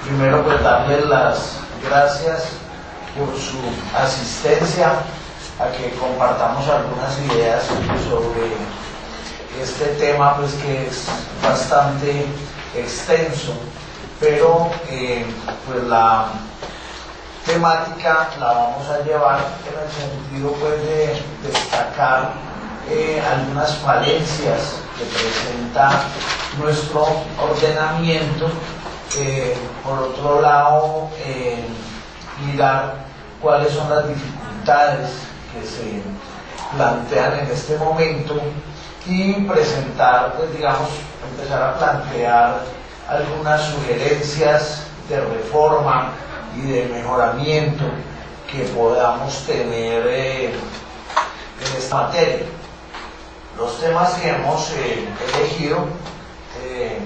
Primero, pues darles las gracias por su asistencia a que compartamos algunas ideas sobre este tema, pues que es bastante extenso, pero pues la temática la vamos a llevar en el sentido pues de destacar algunas falencias que presenta nuestro ordenamiento. Por otro lado, mirar cuáles son las dificultades que se plantean en este momento y presentar, pues digamos, empezar a plantear algunas sugerencias de reforma y de mejoramiento que podamos tener en esta materia. Los temas que hemos elegido ¿qué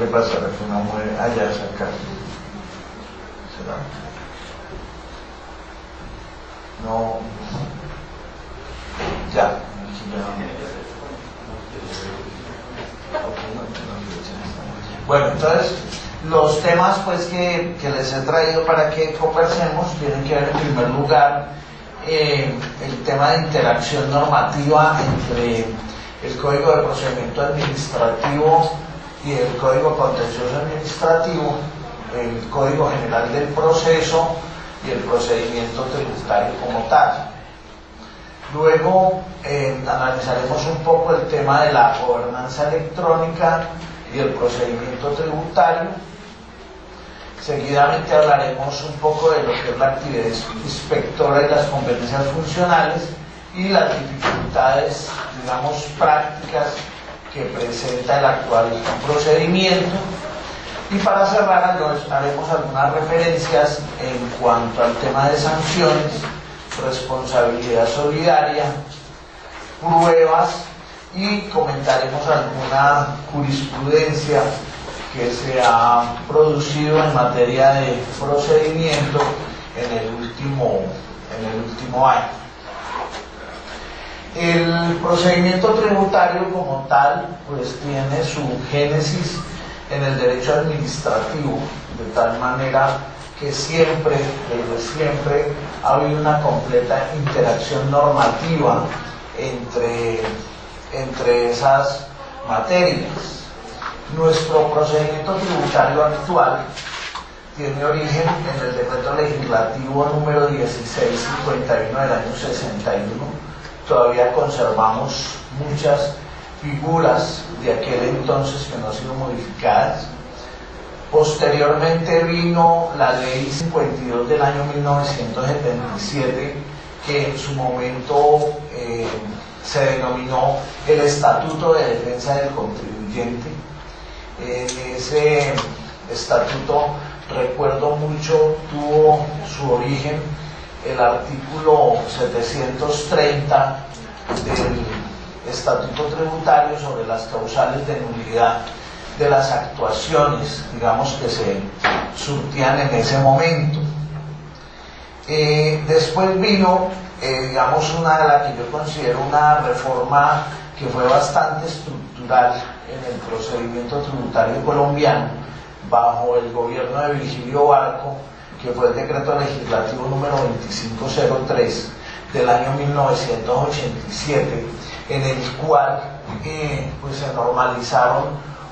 le pasa? Que una mujer allá cerca. ¿Será? No. Ya. Bueno, entonces los temas pues que les he traído para que conversemos tienen que ver en primer lugar el tema de interacción normativa entre el Código de Procedimiento Administrativo y el Código Contencioso Administrativo, el Código General del Proceso y el procedimiento tributario como tal. Luego analizaremos un poco el tema de la gobernanza electrónica y el procedimiento tributario. Seguidamente hablaremos un poco de lo que es la actividad inspectora y las competencias funcionales y las dificultades, digamos, prácticas que presenta el actual procedimiento. Y para cerrar haremos algunas referencias en cuanto al tema de sanciones, responsabilidad solidaria, pruebas y comentaremos alguna jurisprudencia que se ha producido en materia de procedimiento en el último año. El procedimiento tributario como tal pues tiene su génesis en el derecho administrativo, de tal manera que siempre, desde siempre, ha habido una completa interacción normativa entre esas materias. Nuestro procedimiento tributario actual tiene origen en el decreto legislativo número 1651 del año 61. Todavía conservamos muchas figuras de aquel entonces que no han sido modificadas. Posteriormente vino la ley 52 del año 1977, que en su momento se denominó el Estatuto de Defensa del Contribuyente. En ese estatuto, recuerdo mucho, tuvo su origen el artículo 730 del Estatuto Tributario sobre las causales de nulidad de las actuaciones, digamos, que se surtían en ese momento. Después vino, digamos, una de las que yo considero una reforma que fue bastante estructural en el procedimiento tributario colombiano, bajo el gobierno de Virgilio Barco, que fue el decreto legislativo número 2503 del año 1987, en el cual pues se normalizaron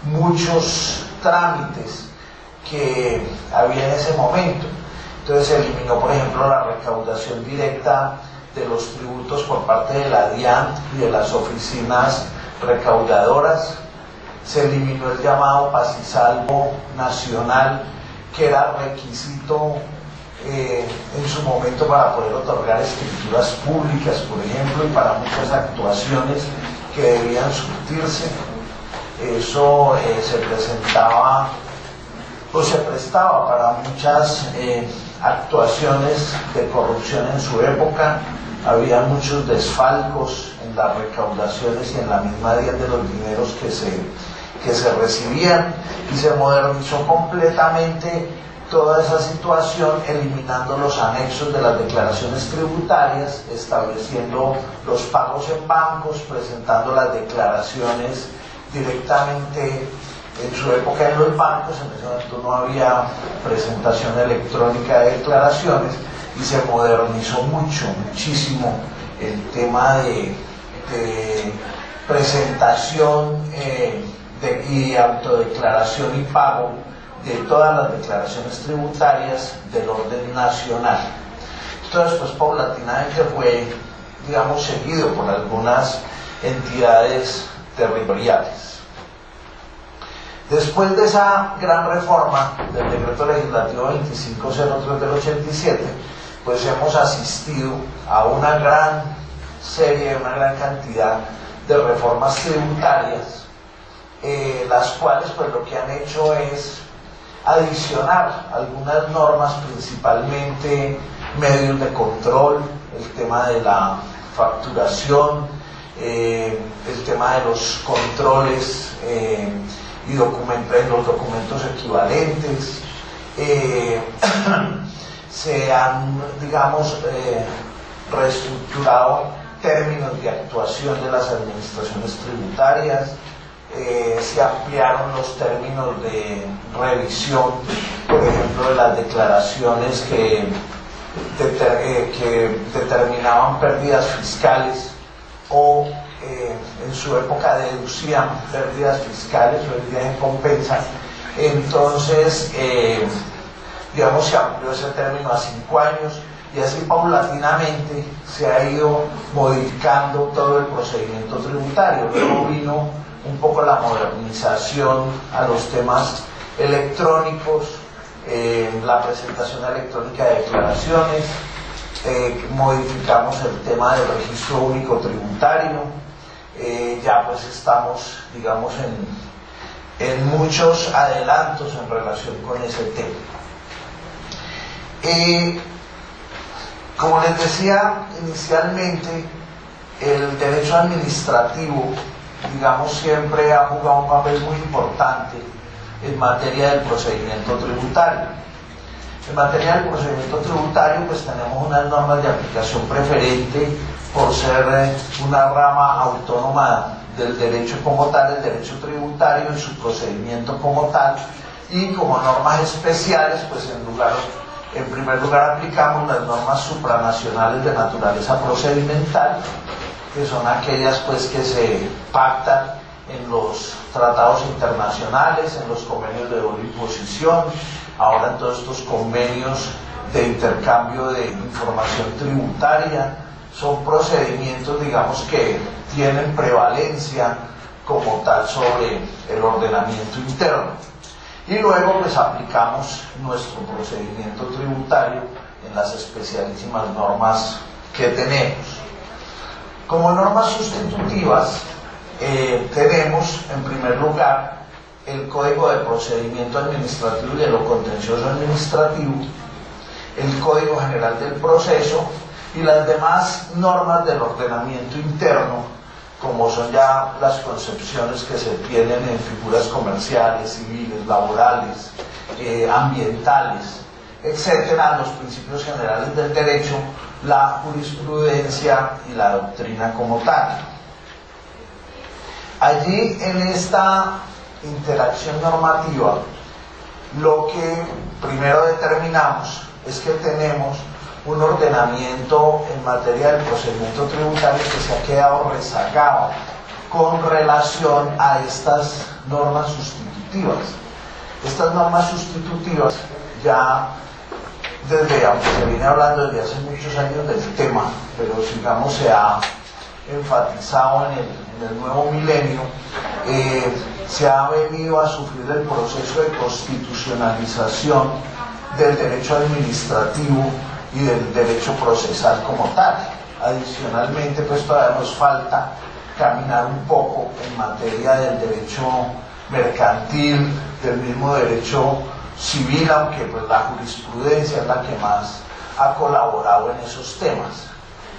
muchos trámites que había en ese momento. Entonces se eliminó, por ejemplo, la recaudación directa de los tributos por parte de la DIAN y de las oficinas recaudadoras. Se eliminó el llamado paz y salvo nacional, que era requisito en su momento para poder otorgar escrituras públicas, por ejemplo, y para muchas actuaciones que debían surtirse. Eso se presentaba o se prestaba para muchas actuaciones de corrupción en su época. Había muchos desfalcos en las recaudaciones y en la misma día de los dineros que se recibían, y se modernizó completamente toda esa situación eliminando los anexos de las declaraciones tributarias, estableciendo los pagos en bancos, presentando las declaraciones directamente en su época en los bancos. En ese momento no había presentación electrónica de declaraciones y se modernizó muchísimo el tema de presentación y autodeclaración y pago de todas las declaraciones tributarias del orden nacional. Esto después paulatinamente fue, digamos, seguido por algunas entidades territoriales. Después de esa gran reforma del decreto legislativo 2503 del 87, pues hemos asistido a una gran serie, una gran cantidad de reformas tributarias, las cuales pues lo que han hecho es adicionar algunas normas, principalmente medios de control, el tema de la facturación, el tema de los controles y los documentos equivalentes. Se han, digamos, reestructurado términos de actuación de las administraciones tributarias. Se ampliaron los términos de revisión, por ejemplo, de las declaraciones que determinaban pérdidas fiscales o en su época deducían pérdidas fiscales o el viaje compensa. Entonces, digamos, se amplió ese término a 5 años y así paulatinamente se ha ido modificando todo el procedimiento tributario. Luego vino un poco la modernización a los temas electrónicos, la presentación electrónica de declaraciones, modificamos el tema del registro único tributario, ya pues estamos, digamos, en muchos adelantos en relación con ese tema. Como les decía inicialmente, el derecho administrativo, digamos, siempre ha jugado un papel muy importante en materia del procedimiento tributario. En materia del procedimiento tributario, pues tenemos unas normas de aplicación preferente por ser una rama autónoma del derecho como tal, el derecho tributario y su procedimiento como tal, y como normas especiales, pues en primer lugar aplicamos las normas supranacionales de naturaleza procedimental, que son aquellas pues que se pactan en los tratados internacionales, en los convenios de doble imposición, ahora en todos estos convenios de intercambio de información tributaria. Son procedimientos, digamos, que tienen prevalencia como tal sobre el ordenamiento interno. Y luego pues aplicamos nuestro procedimiento tributario en las especialísimas normas que tenemos. Como normas sustitutivas tenemos en primer lugar el Código de Procedimiento Administrativo y de lo Contencioso Administrativo, el Código General del Proceso y las demás normas del ordenamiento interno, como son ya las concepciones que se tienen en figuras comerciales, civiles, laborales, ambientales, etcétera, los principios generales del derecho, la jurisprudencia y la doctrina como tal. Allí, en esta interacción normativa, lo que primero determinamos es que tenemos un ordenamiento en materia del procedimiento tributario que se ha quedado rezagado con relación a estas normas sustitutivas. Estas normas sustitutivas ya aunque se viene hablando desde hace muchos años del tema, pero digamos se ha enfatizado en el nuevo milenio, se ha venido a sufrir el proceso de constitucionalización del derecho administrativo y del derecho procesal como tal. Adicionalmente, pues todavía nos falta caminar un poco en materia del derecho mercantil, del mismo derecho civil, aunque pues la jurisprudencia es la que más ha colaborado en esos temas.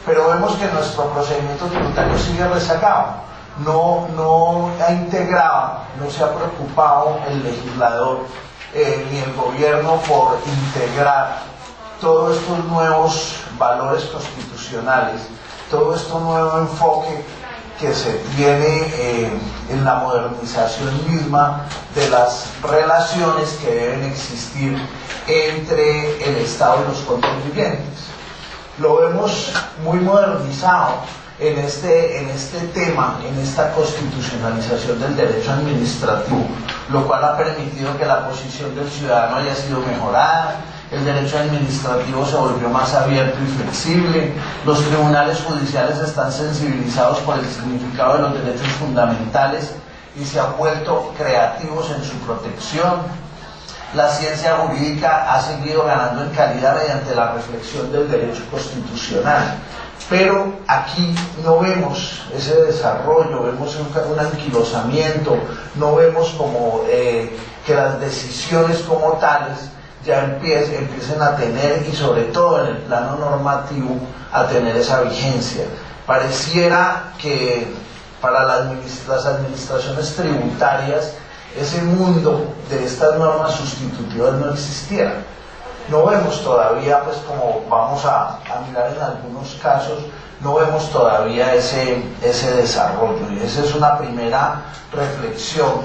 Pero vemos que nuestro procedimiento tributario sigue rezagado, no ha integrado, no se ha preocupado el legislador ni el gobierno por integrar todos estos nuevos valores constitucionales, todo este nuevo enfoque que se tiene en la modernización misma de las relaciones que deben existir entre el Estado y los contribuyentes. Lo vemos muy modernizado en este tema, en esta constitucionalización del derecho administrativo, lo cual ha permitido que la posición del ciudadano haya sido mejorada. El derecho administrativo se volvió más abierto y flexible, los tribunales judiciales están sensibilizados por el significado de los derechos fundamentales y se han vuelto creativos en su protección. La ciencia jurídica ha seguido ganando en calidad mediante la reflexión del derecho constitucional, pero aquí no vemos ese desarrollo, vemos un anquilosamiento, no vemos como que las decisiones como tales ya empiecen a tener, y sobre todo en el plano normativo, a tener esa vigencia. Pareciera que para las administraciones tributarias ese mundo de estas normas sustitutivas no existiera. No vemos todavía, pues como vamos a mirar en algunos casos, no vemos todavía ese desarrollo, y esa es una primera reflexión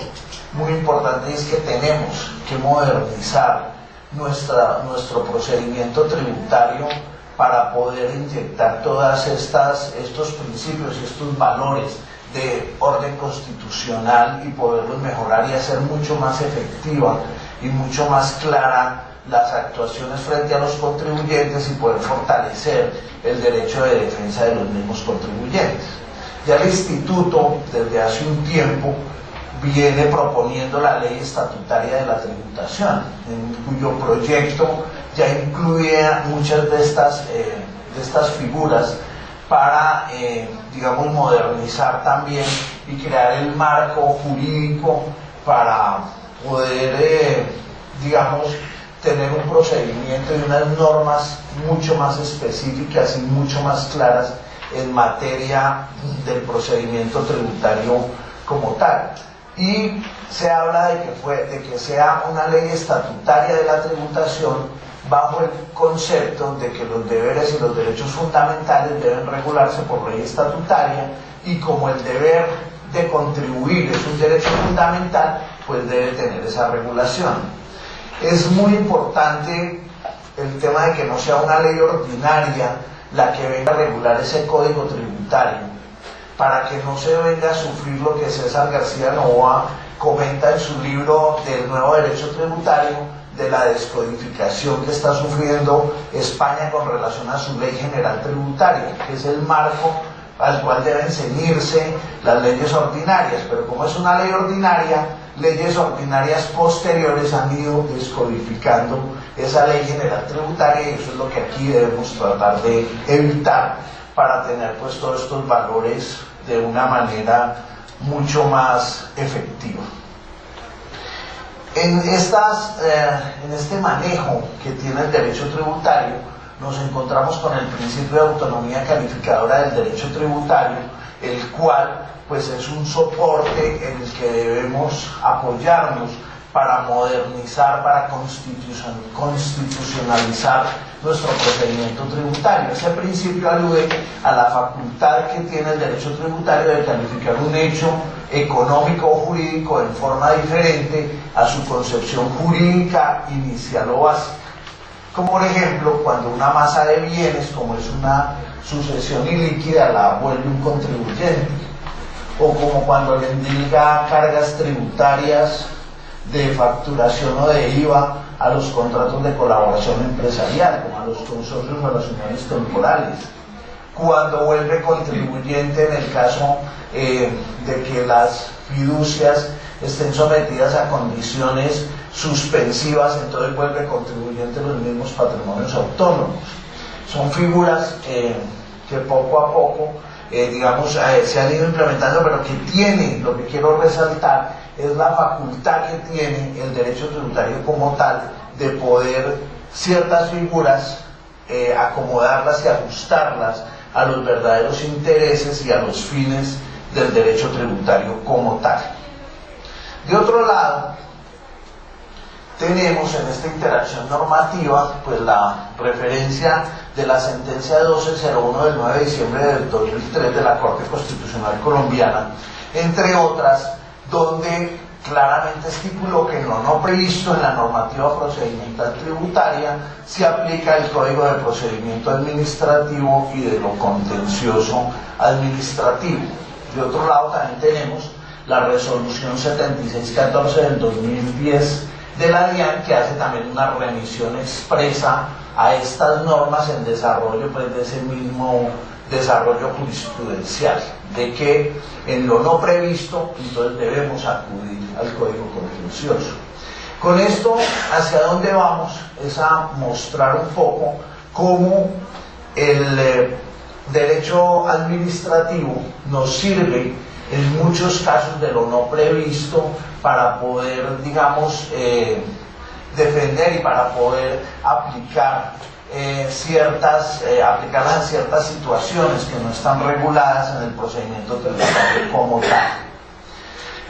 muy importante, y es que tenemos que modernizar nuestro procedimiento tributario para poder inyectar todas estos principios y estos valores de orden constitucional y poderlos mejorar y hacer mucho más efectiva y mucho más clara las actuaciones frente a los contribuyentes y poder fortalecer el derecho de defensa de los mismos contribuyentes. Ya el Instituto, desde hace un tiempo, viene proponiendo la ley estatutaria de la tributación, en cuyo proyecto ya incluía muchas de estas figuras para, digamos, modernizar también y crear el marco jurídico para poder, digamos, tener un procedimiento y unas normas mucho más específicas y mucho más claras en materia del procedimiento tributario como tal. Y se habla de que sea una ley estatutaria de la tributación bajo el concepto de que los deberes y los derechos fundamentales deben regularse por ley estatutaria, y como el deber de contribuir es un derecho fundamental, pues debe tener esa regulación. Es muy importante el tema de que no sea una ley ordinaria la que venga a regular ese código tributario, para que no se venga a sufrir lo que César García Novoa comenta en su libro del nuevo derecho tributario, de la descodificación que está sufriendo España con relación a su ley general tributaria, que es el marco al cual deben ceñirse las leyes ordinarias. Pero como es una ley ordinaria, leyes ordinarias posteriores han ido descodificando esa ley general tributaria, y eso es lo que aquí debemos tratar de evitar para tener pues todos estos valores de una manera mucho más efectiva. En este manejo que tiene el derecho tributario, nos encontramos con el principio de autonomía calificadora del derecho tributario, el cual pues es un soporte en el que debemos apoyarnos para modernizar, para constitucionalizar nuestro procedimiento tributario. Ese principio alude a la facultad que tiene el derecho tributario de calificar un hecho económico o jurídico en forma diferente a su concepción jurídica inicial o básica. Como por ejemplo, cuando una masa de bienes, como es una sucesión ilíquida, la vuelve un contribuyente, o como cuando le endilga cargas tributarias de facturación o de IVA a los contratos de colaboración empresarial, como a los consorcios o a las uniones temporales, cuando vuelve contribuyente en el caso de que las fiducias estén sometidas a condiciones suspensivas, entonces vuelve contribuyente los mismos patrimonios autónomos. Son figuras que poco a poco digamos, se han ido implementando, pero que tiene, lo que quiero resaltar, es la facultad que tiene el derecho tributario como tal de poder ciertas figuras acomodarlas y ajustarlas a los verdaderos intereses y a los fines del derecho tributario como tal. De otro lado, tenemos en esta interacción normativa pues la referencia de la sentencia 1201 del 9 de diciembre del 2003 de la Corte Constitucional Colombiana, entre otras, donde claramente estipuló que en lo no previsto en la normativa procedimental tributaria se aplica el Código de Procedimiento Administrativo y de lo contencioso administrativo. De otro lado también tenemos la resolución 7614 del 2010 de la DIAN, que hace también una remisión expresa a estas normas en desarrollo pues, de ese mismo desarrollo jurisprudencial, de que en lo no previsto entonces debemos acudir al Código Contencioso. Con esto, ¿hacia dónde vamos? Es a mostrar un poco cómo el derecho administrativo nos sirve en muchos casos de lo no previsto para poder, digamos, defender y para poder aplicar aplicarlas a ciertas situaciones que no están reguladas en el procedimiento tributario como tal.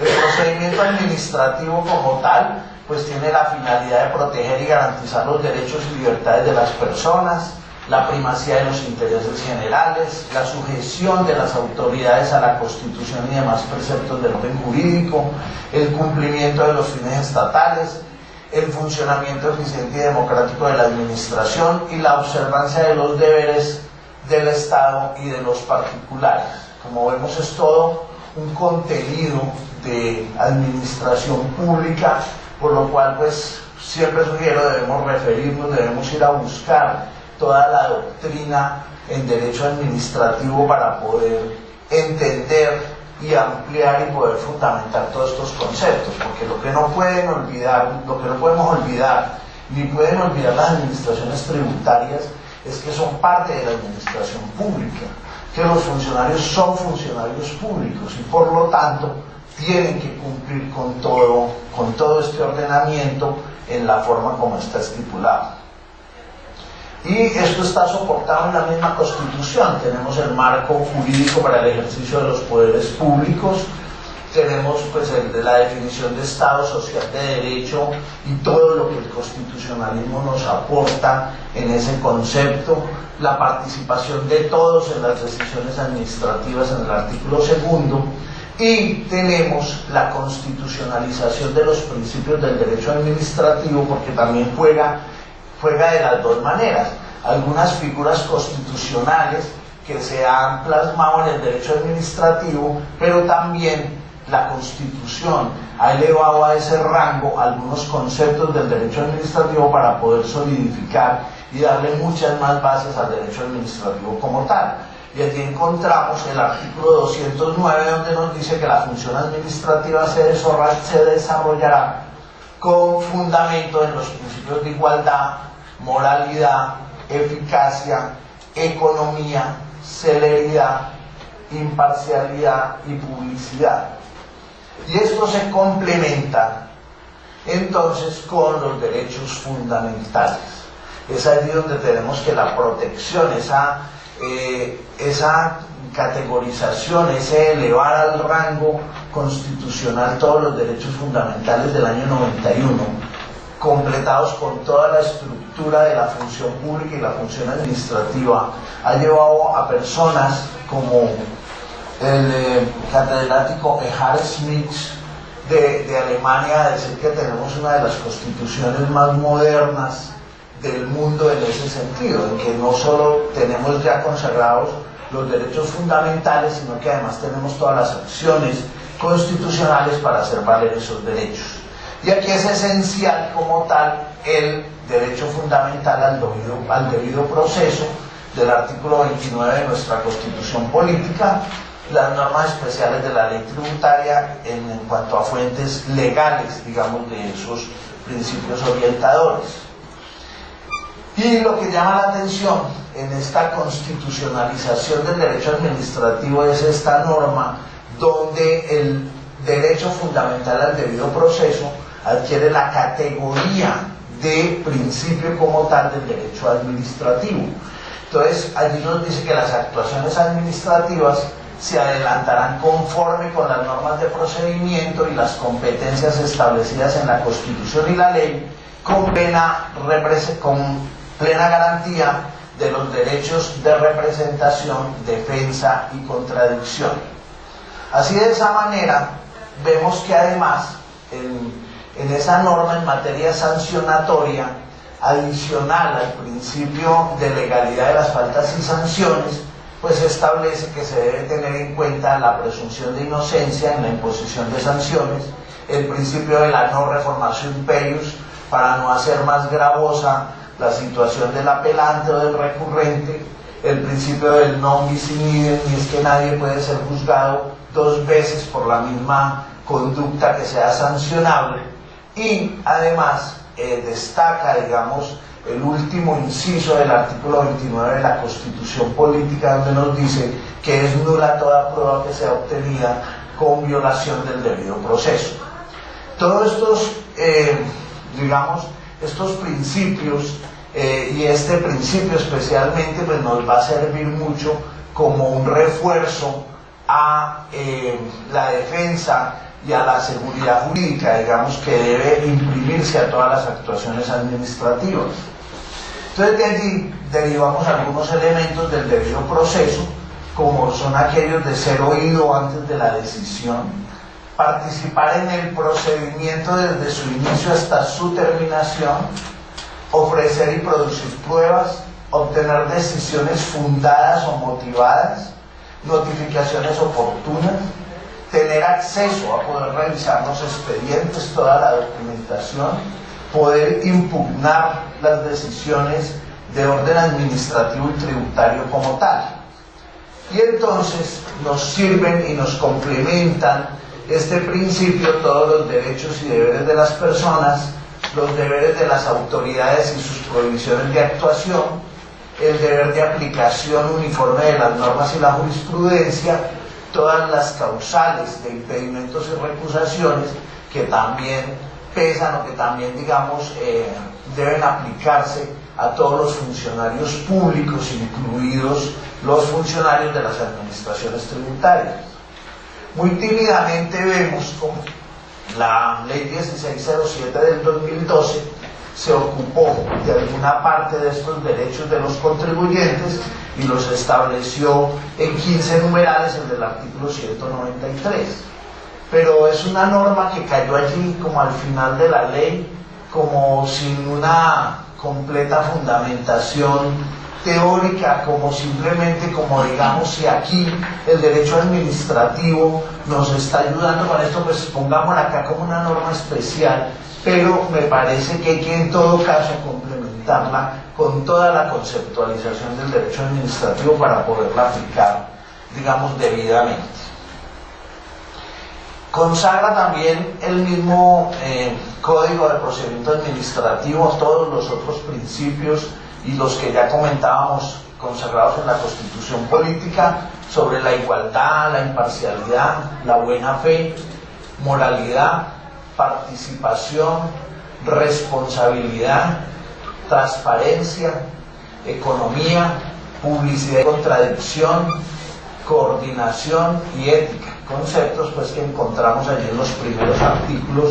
El procedimiento administrativo como tal pues tiene la finalidad de proteger y garantizar los derechos y libertades de las personas, la primacía de los intereses generales, la sujeción de las autoridades a la Constitución y demás preceptos del orden jurídico, el cumplimiento de los fines estatales, el funcionamiento eficiente y democrático de la administración y la observancia de los deberes del Estado y de los particulares. Como vemos, es todo un contenido de administración pública, por lo cual pues siempre sugiero debemos referirnos, debemos ir a buscar toda la doctrina en derecho administrativo para poder entender y ampliar y poder fundamentar todos estos conceptos, porque lo que no podemos olvidar, ni pueden olvidar las administraciones tributarias, es que son parte de la administración pública, que los funcionarios son funcionarios públicos y por lo tanto tienen que cumplir con todo este ordenamiento en la forma como está estipulado. Y esto está soportado en la misma Constitución. Tenemos el marco jurídico para el ejercicio de los poderes públicos, tenemos pues la definición de Estado social de derecho y todo lo que el constitucionalismo nos aporta en ese concepto, la participación de todos en las decisiones administrativas en el artículo 2, y tenemos la constitucionalización de los principios del derecho administrativo, porque también juega de las dos maneras. Algunas figuras constitucionales que se han plasmado en el derecho administrativo, pero también la Constitución ha elevado a ese rango algunos conceptos del derecho administrativo para poder solidificar y darle muchas más bases al derecho administrativo como tal. Y allí encontramos el artículo 209, donde nos dice que la función administrativa se desarrollará con fundamento en los principios de igualdad, moralidad, eficacia, economía, celeridad, imparcialidad y publicidad. Y esto se complementa entonces con los derechos fundamentales. Es allí donde tenemos que la protección, esa categorización, ese elevar al rango constitucional todos los derechos fundamentales del año 91, completados con toda la estructura de la función pública y la función administrativa, ha llevado a personas como el catedrático Gerhard Schmidt de Alemania a decir que tenemos una de las constituciones más modernas del mundo en ese sentido, en que no solo tenemos ya consagrados los derechos fundamentales, sino que además tenemos todas las acciones constitucionales para hacer valer esos derechos. Y aquí es esencial como tal el derecho fundamental al debido proceso del artículo 29 de nuestra Constitución Política, las normas especiales de la ley tributaria en cuanto a fuentes legales, digamos, de esos principios orientadores. Y lo que llama la atención en esta constitucionalización del derecho administrativo es esta norma donde el derecho fundamental al debido proceso adquiere la categoría de principio como tal del derecho administrativo. Entonces allí nos dice que las actuaciones administrativas se adelantarán conforme con las normas de procedimiento y las competencias establecidas en la Constitución y la ley, con plena garantía de los derechos de representación, defensa y contradicción. Así, de esa manera, vemos que además en esa norma en materia sancionatoria, adicional al principio de legalidad de las faltas y sanciones, pues establece que se debe tener en cuenta la presunción de inocencia en la imposición de sanciones, el principio de la no reformatio imperius, para no hacer más gravosa la situación del apelante o del recurrente, el principio del non bis in idem, y es que nadie puede ser juzgado dos veces por la misma conducta que sea sancionable, y además destaca, digamos, el último inciso del artículo 29 de la Constitución Política, donde nos dice que es nula toda prueba que sea obtenida con violación del debido proceso. Todos estos, digamos, estos principios, y este principio especialmente, pues nos va a servir mucho como un refuerzo a la defensa y a la seguridad jurídica, digamos, que debe imprimirse a todas las actuaciones administrativas. Entonces, de allí derivamos algunos elementos del debido proceso, como son aquellos de ser oído antes de la decisión, participar en el procedimiento desde su inicio hasta su terminación, ofrecer y producir pruebas, obtener decisiones fundadas o motivadas, notificaciones oportunas, tener acceso a poder revisar los expedientes, toda la documentación, poder impugnar las decisiones de orden administrativo y tributario como tal. Y entonces nos sirven y nos complementan este principio todos los derechos y deberes de las personas, los deberes de las autoridades y sus prohibiciones de actuación, el deber de aplicación uniforme de las normas y la jurisprudencia, todas las causales de impedimentos y recusaciones que también pesan o que también, digamos, deben aplicarse a todos los funcionarios públicos, incluidos los funcionarios de las administraciones tributarias. Muy tímidamente vemos como la Ley 1607 del 2012 se ocupó de alguna parte de estos derechos de los contribuyentes y los estableció en 15 numerales, el del artículo 193. Pero es una norma que cayó allí como al final de la ley, como sin una completa fundamentación teórica, como simplemente, como digamos, si aquí el derecho administrativo nos está ayudando con esto, pues pongámosla acá como una norma especial, pero me parece que hay que en todo caso complementarla con toda la conceptualización del derecho administrativo para poderla aplicar, digamos, debidamente. Consagra también el mismo Código de Procedimiento Administrativo todos los otros principios y los que ya comentábamos consagrados en la Constitución Política sobre la igualdad, la imparcialidad, la buena fe, moralidad, participación, responsabilidad, transparencia, economía, publicidad y contradicción, coordinación y ética, conceptos pues que encontramos allí en los primeros artículos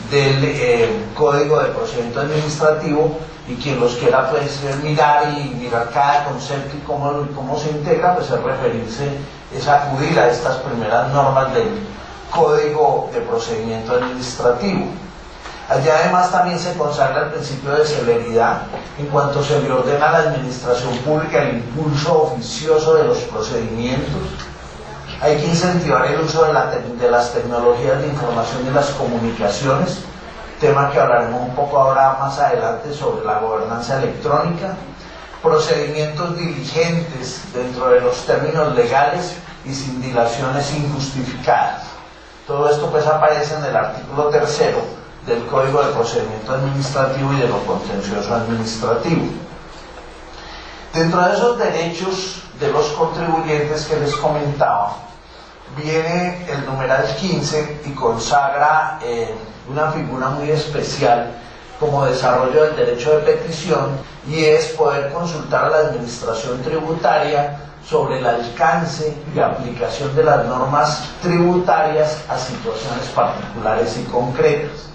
del Código de Procedimiento Administrativo, y quien los quiera pues mirar cada concepto y cómo se integra, pues es referirse, es acudir a estas primeras normas del Código de Procedimiento Administrativo. Allá además también se consagra el principio de celeridad en cuanto se le ordena a la administración pública el impulso oficioso de los procedimientos. Hay que incentivar el uso de las tecnologías de información y las comunicaciones, tema que hablaremos un poco ahora más adelante sobre la gobernanza electrónica, procedimientos diligentes dentro de los términos legales y sin dilaciones injustificadas. Todo esto pues aparece en el artículo 3 del Código de Procedimiento Administrativo y de lo contencioso administrativo. Dentro de esos derechos de los contribuyentes que les comentaba, viene el numeral 15 y consagra una figura muy especial como desarrollo del derecho de petición, y es poder consultar a la administración tributaria sobre el alcance y aplicación de las normas tributarias a situaciones particulares y concretas.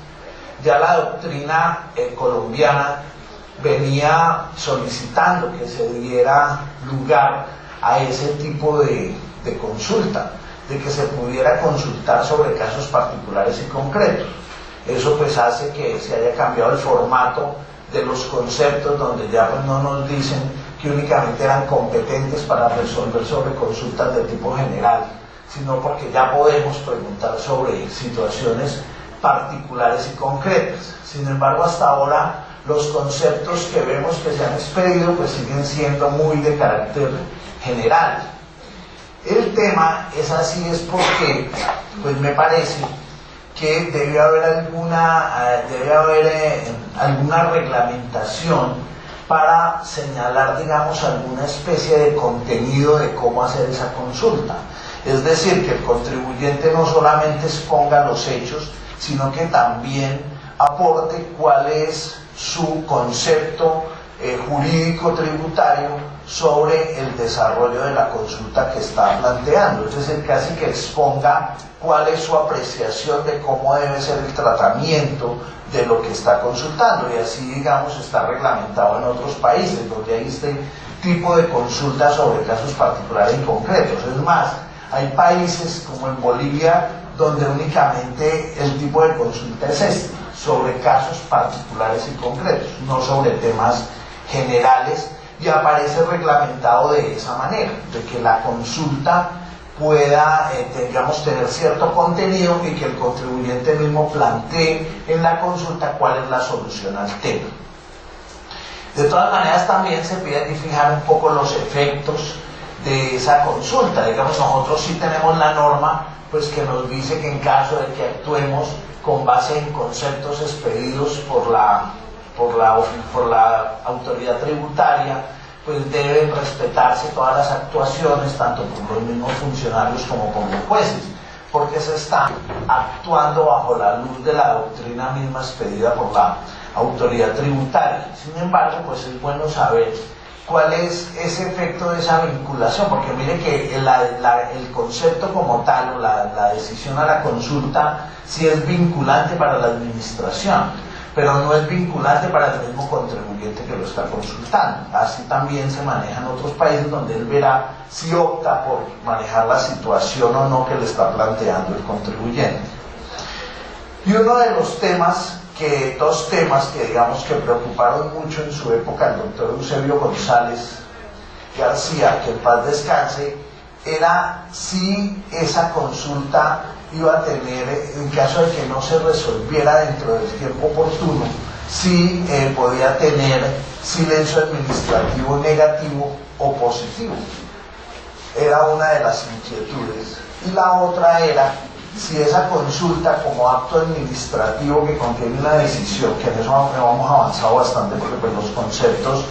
Ya la doctrina colombiana venía solicitando que se diera lugar a ese tipo de consulta, de que se pudiera consultar sobre casos particulares y concretos. Eso pues hace que se haya cambiado el formato de los conceptos, donde ya pues no nos dicen que únicamente eran competentes para resolver sobre consultas de tipo general, sino porque ya podemos preguntar sobre situaciones particulares y concretas. Sin embargo, hasta ahora los conceptos que vemos que se han expedido pues siguen siendo muy de carácter general. El tema es así es porque pues me parece que debe haber alguna reglamentación para señalar, digamos, alguna especie de contenido de cómo hacer esa consulta. Es decir, que el contribuyente no solamente exponga los hechos, sino que también aporte cuál es su concepto jurídico tributario sobre el desarrollo de la consulta que está planteando. Es decir, casi que exponga cuál es su apreciación de cómo debe ser el tratamiento de lo que está consultando, y así, digamos, está reglamentado en otros países donde hay este tipo de consultas sobre casos particulares y concretos. Es más, hay países como en Bolivia donde únicamente el tipo de consulta es este, sobre casos particulares y concretos, no sobre temas generales, y aparece reglamentado de esa manera, de que la consulta pueda, digamos, tener cierto contenido y que el contribuyente mismo plantee en la consulta cuál es la solución al tema. De todas maneras, también se pide fijar un poco los efectos de esa consulta. Digamos, nosotros sí tenemos la norma pues que nos dice que en caso de que actuemos con base en conceptos expedidos por la autoridad tributaria, pues deben respetarse todas las actuaciones, tanto por los mismos funcionarios como por los jueces, porque se está actuando bajo la luz de la doctrina misma expedida por la autoridad tributaria. Sin embargo, pues es bueno saber cuál es ese efecto de esa vinculación, porque mire que el concepto como tal, o la decisión a la consulta, sí es vinculante para la administración, pero no es vinculante para el mismo contribuyente que lo está consultando. Así también se maneja en otros países, donde él verá si opta por manejar la situación o no que le está planteando el contribuyente. Y uno de los temas dos temas que digamos que preocuparon mucho en su época al doctor Eusebio González García, que en paz descanse, era si esa consulta iba a tener, en caso de que no se resolviera dentro del tiempo oportuno, si podía tener silencio administrativo negativo o positivo. Era una de las inquietudes. Y la otra era si esa consulta como acto administrativo que contiene una decisión, que en eso hemos avanzado bastante porque pues los conceptos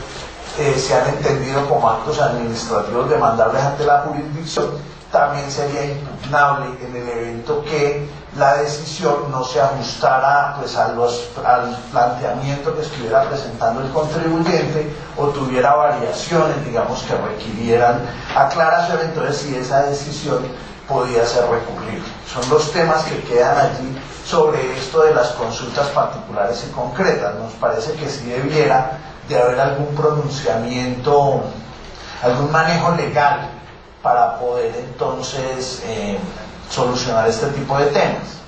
se han entendido como actos administrativos demandables ante la jurisdicción, también sería impugnable en el evento que la decisión no se ajustara pues al planteamiento que estuviera presentando el contribuyente o tuviera variaciones, digamos, que requirieran aclaración. Entonces, si esa decisión podía ser recurrible. Son los temas que quedan allí sobre esto de las consultas particulares y concretas. Nos parece que sí debiera de haber algún pronunciamiento, algún manejo legal para poder entonces solucionar este tipo de temas.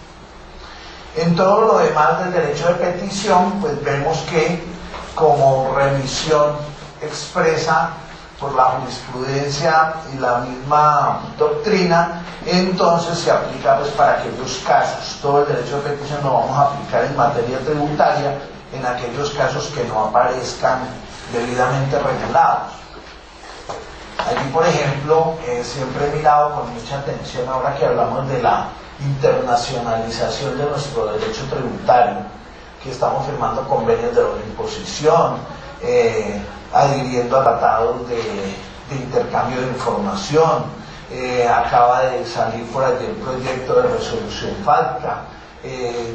En todo lo demás del derecho de petición, pues vemos que como remisión expresa por la jurisprudencia y la misma doctrina, entonces se aplica pues para aquellos casos. Todo el derecho de petición lo vamos a aplicar en materia tributaria en aquellos casos que no aparezcan debidamente regulados. Allí, por ejemplo, siempre he mirado con mucha atención, ahora que hablamos de la internacionalización de nuestro derecho tributario, que estamos firmando convenios de doble imposición, adhiriendo a tratados de intercambio de información, acaba de salir por allí el proyecto de resolución FATCA,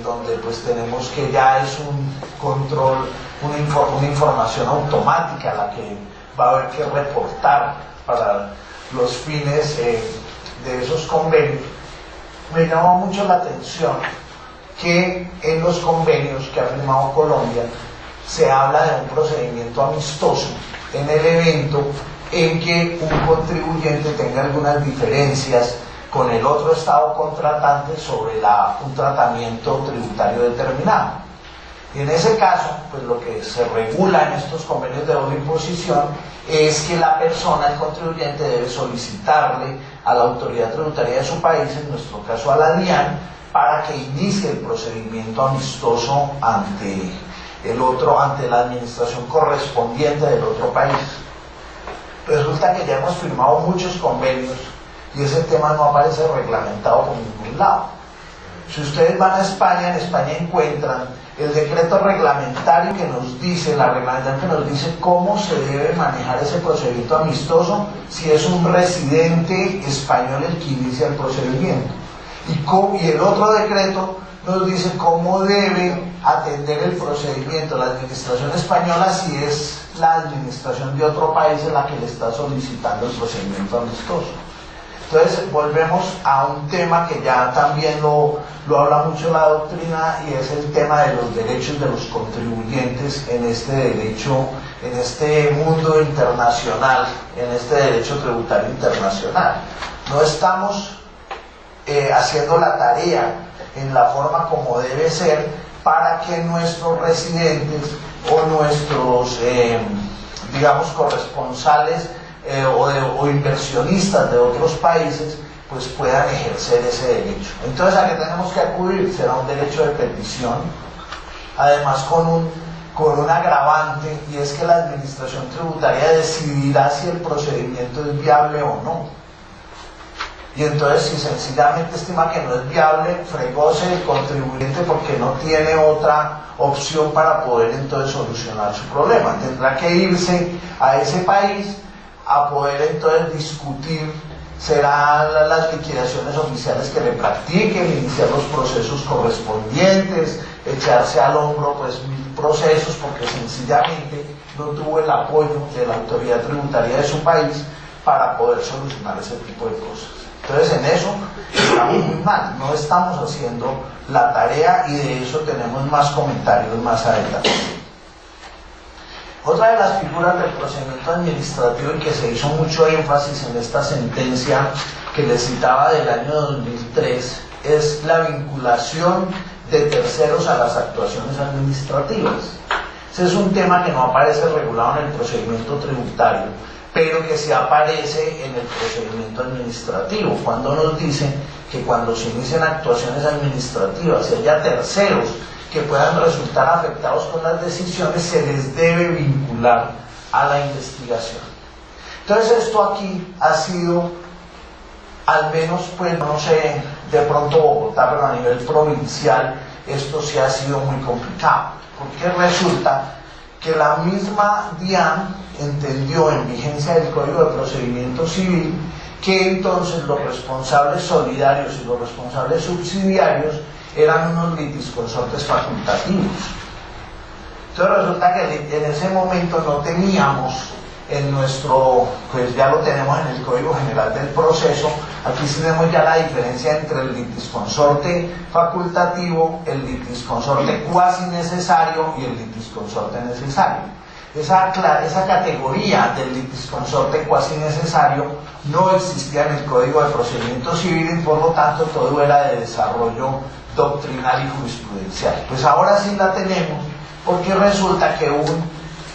donde pues tenemos que ya es un control, una información automática la que va a haber que reportar para los fines de esos convenios, me llamó mucho la atención que en los convenios que ha firmado Colombia se habla de un procedimiento amistoso en el evento en que un contribuyente tenga algunas diferencias con el otro estado contratante sobre un tratamiento tributario determinado. Y en ese caso, pues lo que se regula en estos convenios de doble imposición es que la persona, el contribuyente, debe solicitarle a la autoridad tributaria de su país, en nuestro caso a la DIAN, para que inicie el procedimiento amistoso ante la administración correspondiente del otro país. Resulta que ya hemos firmado muchos convenios y ese tema no aparece reglamentado por ningún lado. Si ustedes van a España, en España encuentran el decreto reglamentario que nos dice, la reglamentación que nos dice cómo se debe manejar ese procedimiento amistoso si es un residente español el que inicia el procedimiento. Y el otro decreto nos dice cómo debe atender el procedimiento la administración española si es la administración de otro país en la que le está solicitando el procedimiento amistoso. Entonces volvemos a un tema que ya también lo habla mucho la doctrina, y es el tema de los derechos de los contribuyentes en este derecho, en este mundo internacional, en este derecho tributario internacional. No estamos haciendo la tarea en la forma como debe ser para que nuestros residentes o nuestros, digamos, corresponsales o inversionistas de otros países pues puedan ejercer ese derecho. Entonces, ¿a qué tenemos que acudir? Será un derecho de petición, además con un agravante, y es que la administración tributaria decidirá si el procedimiento es viable o no. Y entonces, si sencillamente estima que no es viable, fregóse el contribuyente porque no tiene otra opción para poder entonces solucionar su problema. Tendrá que irse a ese país a poder entonces discutir, serán las liquidaciones oficiales que le practiquen, iniciar los procesos correspondientes, echarse al hombro pues 1000 procesos porque sencillamente no tuvo el apoyo de la autoridad tributaria de su país para poder solucionar ese tipo de cosas. Entonces en eso estamos muy mal, no estamos haciendo la tarea, y de eso tenemos más comentarios más adelante. Otra de las figuras del procedimiento administrativo, y que se hizo mucho énfasis en esta sentencia que les citaba del año 2003, es la vinculación de terceros a las actuaciones administrativas. Ese es un tema que no aparece regulado en el procedimiento tributario, pero que sí aparece en el procedimiento administrativo, cuando nos dicen que cuando se inician actuaciones administrativas y haya terceros que puedan resultar afectados con las decisiones, se les debe vincular a la investigación. Entonces esto aquí ha sido, al menos pues no sé, de pronto Bogotá, pero a nivel provincial esto sí ha sido muy complicado, porque resulta que la misma DIAN entendió en vigencia del Código de Procedimiento Civil que entonces los responsables solidarios y los responsables subsidiarios eran unos litisconsortes facultativos. Entonces resulta que en ese momento no teníamos en nuestro, pues ya lo tenemos en el Código General del Proceso, aquí sí tenemos ya la diferencia entre el litisconsorte facultativo, el litisconsorte cuasi necesario y el litisconsorte necesario. Esa categoría del litisconsorte cuasi necesario no existía en el Código de Procedimiento Civil, y por lo tanto todo era de desarrollo doctrinal y jurisprudencial. Pues ahora sí la tenemos, porque resulta que un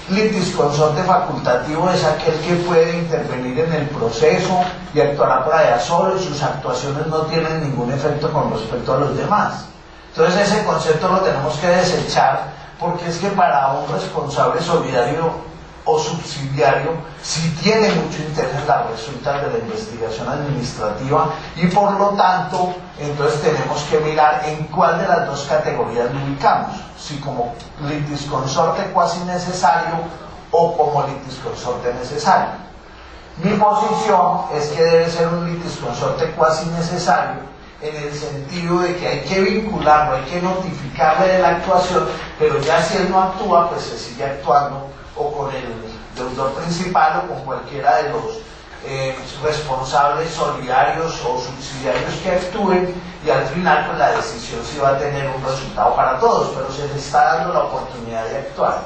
litisconsorte facultativo es aquel que puede intervenir en el proceso y actuará por allá solo, y sus actuaciones no tienen ningún efecto con respecto a los demás. Entonces ese concepto lo tenemos que desechar, porque es que para un responsable solidario o subsidiario sí tiene mucho interés en las resultas de la investigación administrativa, y por lo tanto entonces tenemos que mirar en cuál de las dos categorías lo ubicamos, si como litisconsorte cuasi necesario o como litisconsorte necesario. Mi posición es que debe ser un litisconsorte cuasi necesario, en el sentido de que hay que vincularlo, hay que notificarle de la actuación, pero ya si él no actúa, pues se sigue actuando o con el deudor principal o con cualquiera de los responsables solidarios o subsidiarios que actúen, y al final pues la decisión sí va a tener un resultado para todos, pero se les está dando la oportunidad de actuar.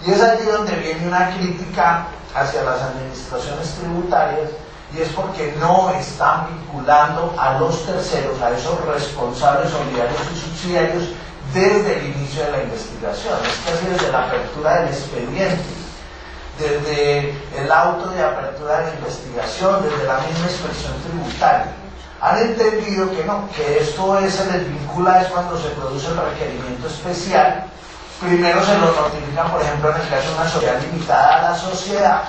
Y es allí donde viene una crítica hacia las administraciones tributarias, y es porque no están vinculando a los terceros, a esos responsables solidarios y subsidiarios desde el inicio de la investigación. Es casi desde la apertura del expediente, desde el auto de apertura de la investigación, desde la misma inspección tributaria. Han entendido que no, que esto se les vincula es cuando se produce el requerimiento especial. Primero se lo notifican, por ejemplo, en el caso de una sociedad limitada a la sociedad,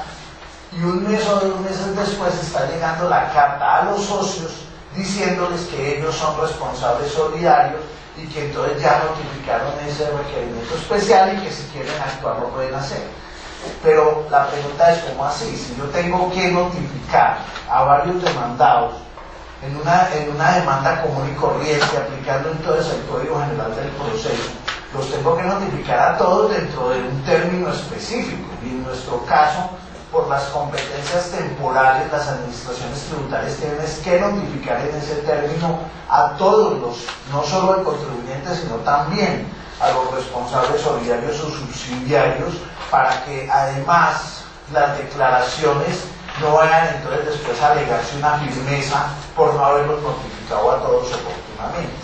y un mes o 2 meses después está llegando la carta a los socios diciéndoles que ellos son responsables solidarios y que entonces ya notificaron ese requerimiento especial y que si quieren actuar lo pueden hacer. Pero la pregunta es, ¿cómo así? Si yo tengo que notificar a varios demandados en una demanda común y corriente, aplicando entonces el Código General del Proceso, los tengo que notificar a todos dentro de un término específico, y en nuestro caso, por las competencias temporales, las administraciones tributarias tienen que notificar en ese término a todos los, no solo al contribuyente, sino también a los responsables solidarios o subsidiarios, para que además las declaraciones no vayan entonces después a alegarse una firmeza por no haberlos notificado a todos oportunamente.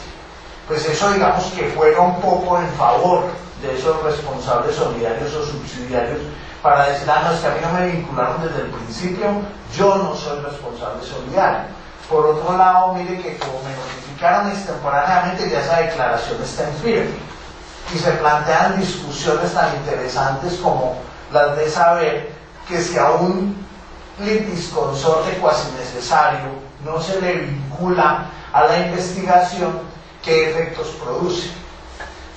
Pues eso, digamos que juega un poco en favor de esos responsables solidarios o subsidiarios, para decir, no, es que a mí no me vincularon desde el principio, yo no soy responsable solidario. Por otro lado, mire que como me notificaron extemporáneamente, ya esa declaración está en firme, y se plantean discusiones tan interesantes como las de saber que si a un litisconsorte cuasi necesario no se le vincula a la investigación, ¿qué efectos produce?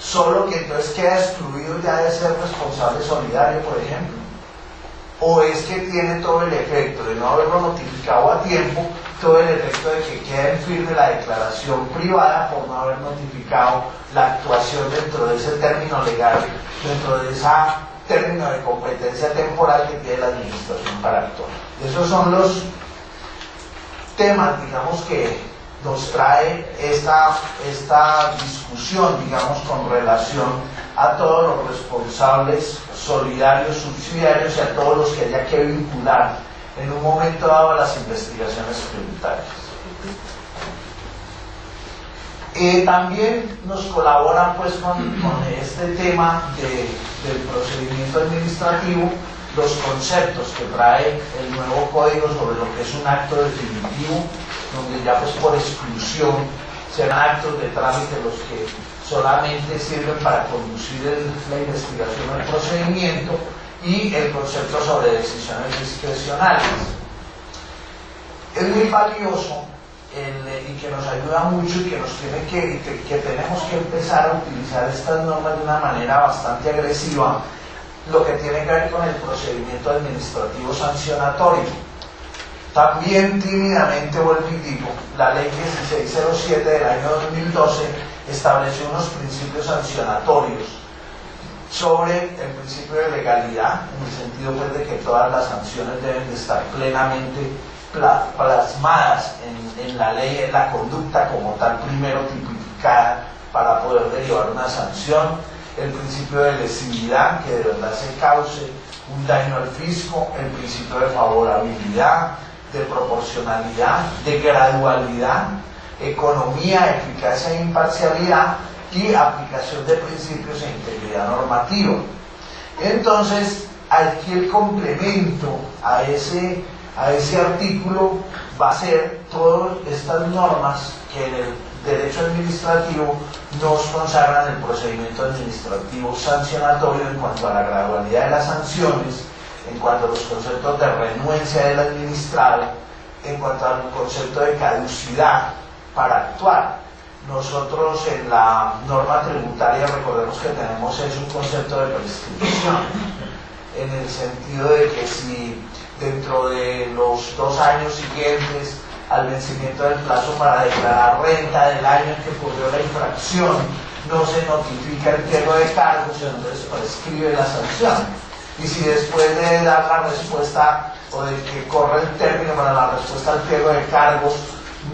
Solo que entonces queda excluido ya de ser responsable solidario, por ejemplo, o es que tiene todo el efecto de no haberlo notificado a tiempo, todo el efecto de que queda en firme la declaración privada por no haber notificado la actuación dentro de ese término legal, dentro de ese término de competencia temporal que tiene la administración para actuar. Esos son los temas, digamos, que nos trae esta discusión, digamos, con relación a todos los responsables solidarios, subsidiarios y a todos los que haya que vincular en un momento dado a las investigaciones tributarias. También nos colaboran pues con este tema del procedimiento administrativo los conceptos que trae el nuevo código sobre lo que es un acto definitivo, donde ya pues por exclusión serán actos de trámite los que solamente sirven para conducir la investigación o el procedimiento, y el concepto sobre decisiones discrecionales. Es muy valioso y que nos ayuda mucho, y que nos tiene que tenemos que empezar a utilizar estas normas de una manera bastante agresiva, lo que tiene que ver con el procedimiento administrativo sancionatorio. También tímidamente vuelvo y digo, la ley 1607 del año 2012 estableció unos principios sancionatorios sobre el principio de legalidad, en el sentido pues de que todas las sanciones deben de estar plenamente plasmadas en la ley, en la conducta como tal, primero tipificada para poder derivar una sanción, el principio de lesividad, que de verdad se cause un daño al fisco, el principio de favorabilidad, de proporcionalidad, de gradualidad, economía, eficacia e imparcialidad, y aplicación de principios e integridad normativa. Entonces, aquí el complemento a ese artículo va a ser todas estas normas que en el derecho administrativo nos consagran el procedimiento administrativo sancionatorio en cuanto a la gradualidad de las sanciones, en cuanto a los conceptos de renuencia del administrado, en cuanto al concepto de caducidad para actuar. Nosotros en la norma tributaria, recordemos que tenemos un concepto de prescripción, en el sentido de que si dentro de los 2 años siguientes al vencimiento del plazo para declarar renta del año en que ocurrió la infracción no se notifica el pliego de cargos, entonces prescribe la sanción. Y si después de dar la respuesta o de que corre el término para la respuesta al pliego de cargos,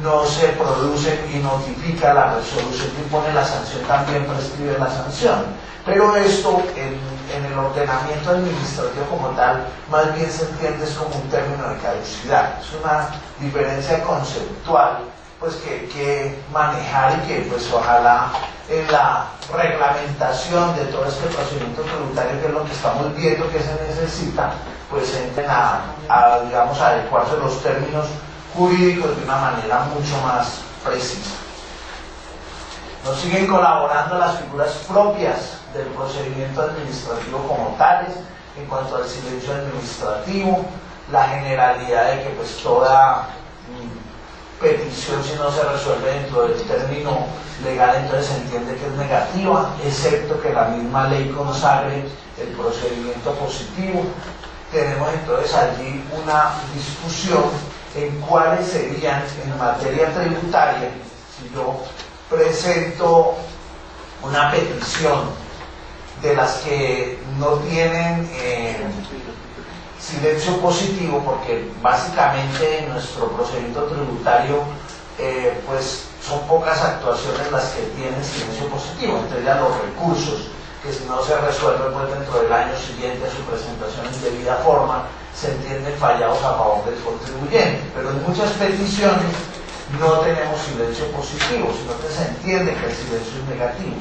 no se producen y notifica la resolución que impone la sanción, también prescribe la sanción. Pero esto en el ordenamiento administrativo como tal, más bien se entiende es como un término de caducidad. Es una diferencia conceptual pues que hay que manejar y que pues ojalá en la reglamentación de todo este procedimiento tributario, que es lo que estamos viendo que se necesita, pues entren digamos, a adecuarse los términos jurídicos de una manera mucho más precisa. Nos siguen colaborando las figuras propias del procedimiento administrativo como tales, en cuanto al silencio administrativo, la generalidad de que pues toda petición, si no se resuelve dentro del término legal, entonces se entiende que es negativa, excepto que la misma ley consagre el procedimiento positivo. Tenemos entonces allí una discusión en cuáles serían, en materia tributaria, si yo presento una petición de las que no tienen silencio positivo, porque básicamente en nuestro procedimiento tributario pues son pocas actuaciones las que tienen silencio positivo, entre ellas los recursos, que si no se resuelven pues dentro del año siguiente a su presentación en debida forma, se entienden fallados a favor del contribuyente. Pero en muchas peticiones no tenemos silencio positivo, sino que se entiende que el silencio es negativo.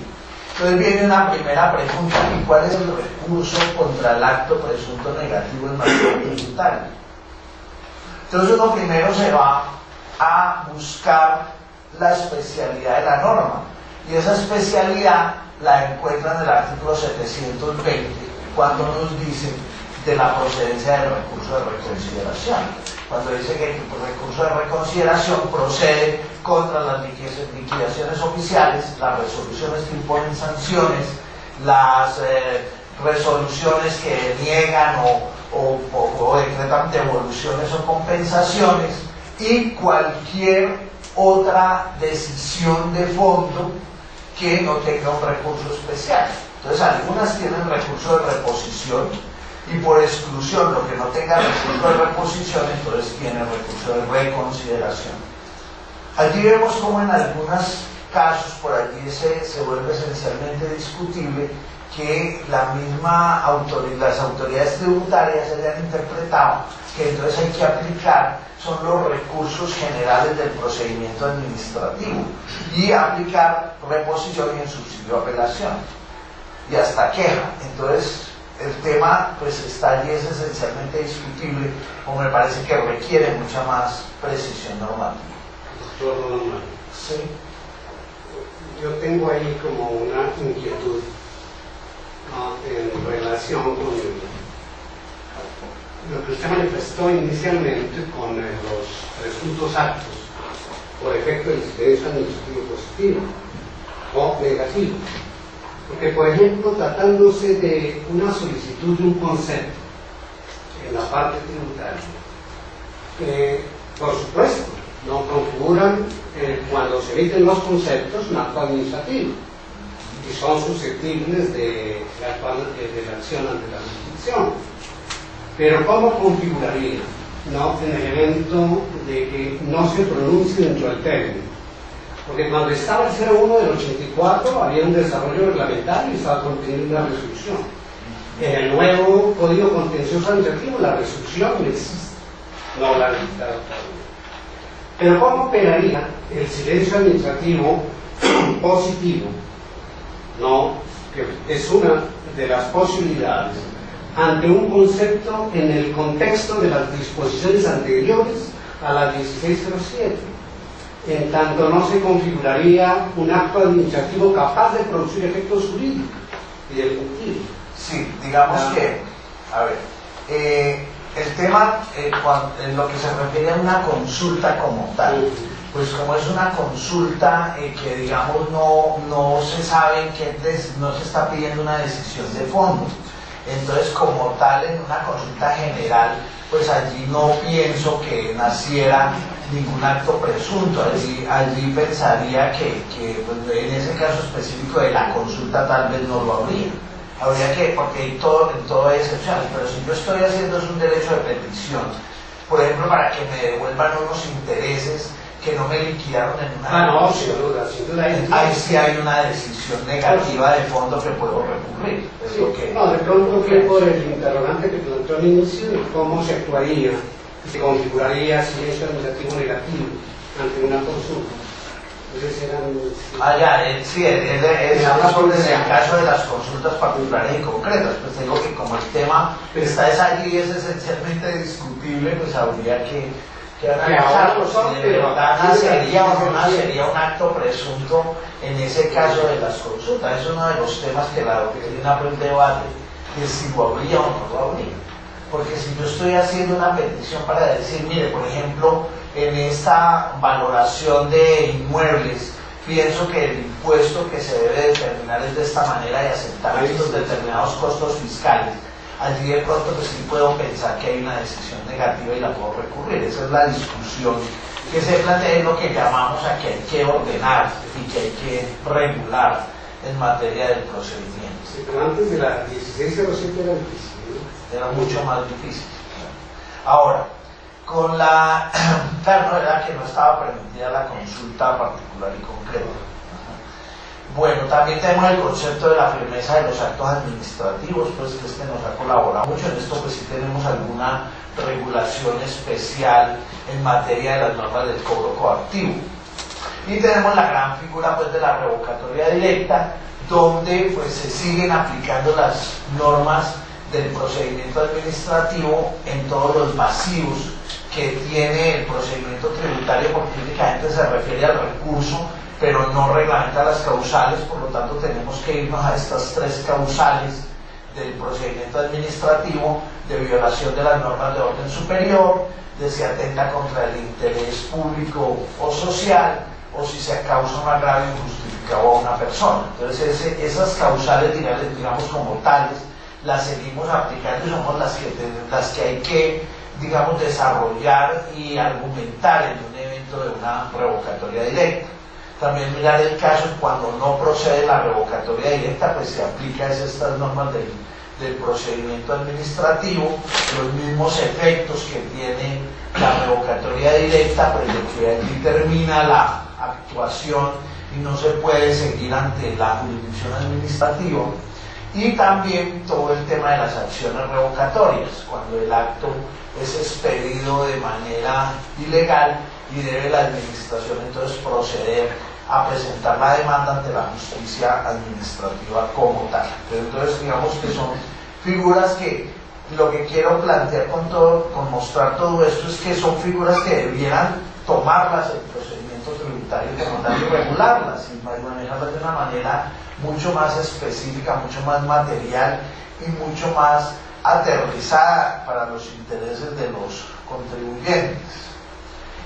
Entonces viene una primera pregunta: ¿y cuál es el recurso contra el acto presunto negativo en materia tributaria? Entonces uno primero se va a buscar la especialidad de la norma, y esa especialidad la encuentra en el artículo 720, cuando nos dice de la procedencia del recurso de reconsideración, cuando dice que el recurso de reconsideración procede contra las liquidaciones oficiales, las resoluciones que imponen sanciones, las resoluciones que niegan o decretan devoluciones o compensaciones, y cualquier otra decisión de fondo que no tenga un recurso especial. Entonces algunas tienen recurso de reposición, y por exclusión lo que no tenga recurso de reposición entonces tiene recurso de reconsideración. Allí vemos como en algunos casos por allí se vuelve esencialmente discutible que las autoridades tributarias hayan interpretado que entonces hay que aplicar son los recursos generales del procedimiento administrativo y aplicar reposición y en subsidio apelación y hasta queja. Entonces el tema pues está allí, es esencialmente discutible, o me parece que requiere mucha más precisión normativa. Doctor Norman, sí. Yo tengo ahí como una inquietud en relación con lo que usted manifestó inicialmente con los presuntos actos por efecto del silencio administrativo positivo o negativo. Porque, por ejemplo, tratándose de una solicitud de un concepto en la parte tributaria, por supuesto, no configuran cuando se emiten los conceptos un acto administrativo y son susceptibles de la acción ante la jurisdicción. Pero ¿cómo configuraría en el evento de que no se pronuncie dentro del término? Porque cuando estaba el 01 del 84 había un desarrollo reglamentario y estaba contenido una resolución. En el nuevo Código Contencioso Administrativo la resolución no existe, no la han dictado todavía. Pero ¿cómo operaría el silencio administrativo positivo? Que es una de las posibilidades ante un concepto en el contexto de las disposiciones anteriores a la 1607. En tanto no se configuraría un acto administrativo capaz de producir efectos jurídicos y de cumplir. Sí, digamos que, a ver, el tema, en lo que se refiere a una consulta como tal, pues como es una consulta que digamos no se sabe no se está pidiendo una decisión de fondo, entonces como tal en una consulta general, pues allí no pienso que naciera ningún acto presunto, allí pensaría que pues, en ese caso específico de la consulta tal vez no lo habría, Habría que, porque todo es excepcional, pero si yo estoy haciendo es un derecho de petición, por ejemplo, para que me devuelvan unos intereses que no me liquidaron en una no, sin duda, sin duda. Ahí sí hay una decisión negativa de fondo que puedo recurrir. Sí, no, de pronto fue por el interrogante que planteó al inicio de cómo se actuaría, se configuraría silencio administrativo negativo ante una consulta. Entonces eran... sí, él habla sobre el caso de las consultas particulares y concretas. Pues digo que como el tema está allí, es esencialmente discutible, pues habría que analizarlo. Si de verdad sería un acto presunto en ese caso de las consultas. Es uno de los temas que la doctrina debate, de si lo habría o no lo habría. Porque si yo estoy haciendo una petición para decir, mire, por ejemplo, en esta valoración de inmuebles, pienso que el impuesto que se debe determinar es de esta manera y aceptar estos determinados costos fiscales, allí de pronto pues sí puedo pensar que hay una decisión negativa y la puedo recurrir. Esa es la discusión que se plantea, es lo que llamamos a que hay que ordenar y que hay que regular en materia del procedimiento. Sí, pero antes de la 1607 era difícil, ¿no? Era mucho más difícil. Ahora, con la... Claro, no era que no estaba permitida la consulta particular y concreta. Bueno, también tenemos el concepto de la firmeza de los actos administrativos, pues que nos ha colaborado mucho. En esto pues sí tenemos alguna regulación especial en materia de las normas del cobro coactivo. Y tenemos la gran figura pues de la revocatoria directa, donde pues se siguen aplicando las normas del procedimiento administrativo en todos los pasivos que tiene el procedimiento tributario, porque únicamente se refiere al recurso, pero no reglamenta las causales. Por lo tanto tenemos que irnos a estas tres causales del procedimiento administrativo: de violación de las normas de orden superior, de si atenta contra el interés público o social, o si se causa un agravio injustificado a una persona. Entonces esas causales, digamos como tales, las seguimos aplicando y somos las que hay que, digamos, desarrollar y argumentar en un evento de una revocatoria directa. También mirar el caso cuando no procede la revocatoria directa, pues se aplica estas normas del procedimiento administrativo, los mismos efectos que tiene la revocatoria directa, pues de que allí termina la actuación y no se puede seguir ante la jurisdicción administrativa. Y también todo el tema de las acciones revocatorias, cuando el acto es expedido de manera ilegal y debe la administración entonces proceder a presentar la demanda ante la justicia administrativa como tal. Pero entonces digamos que son figuras que lo que quiero plantear con mostrar todo esto es que son figuras que debieran tomarlas el procedimiento tributario como tal y regularlas y manejarlas de una manera mucho más específica, mucho más material y mucho más aterrizada para los intereses de los contribuyentes.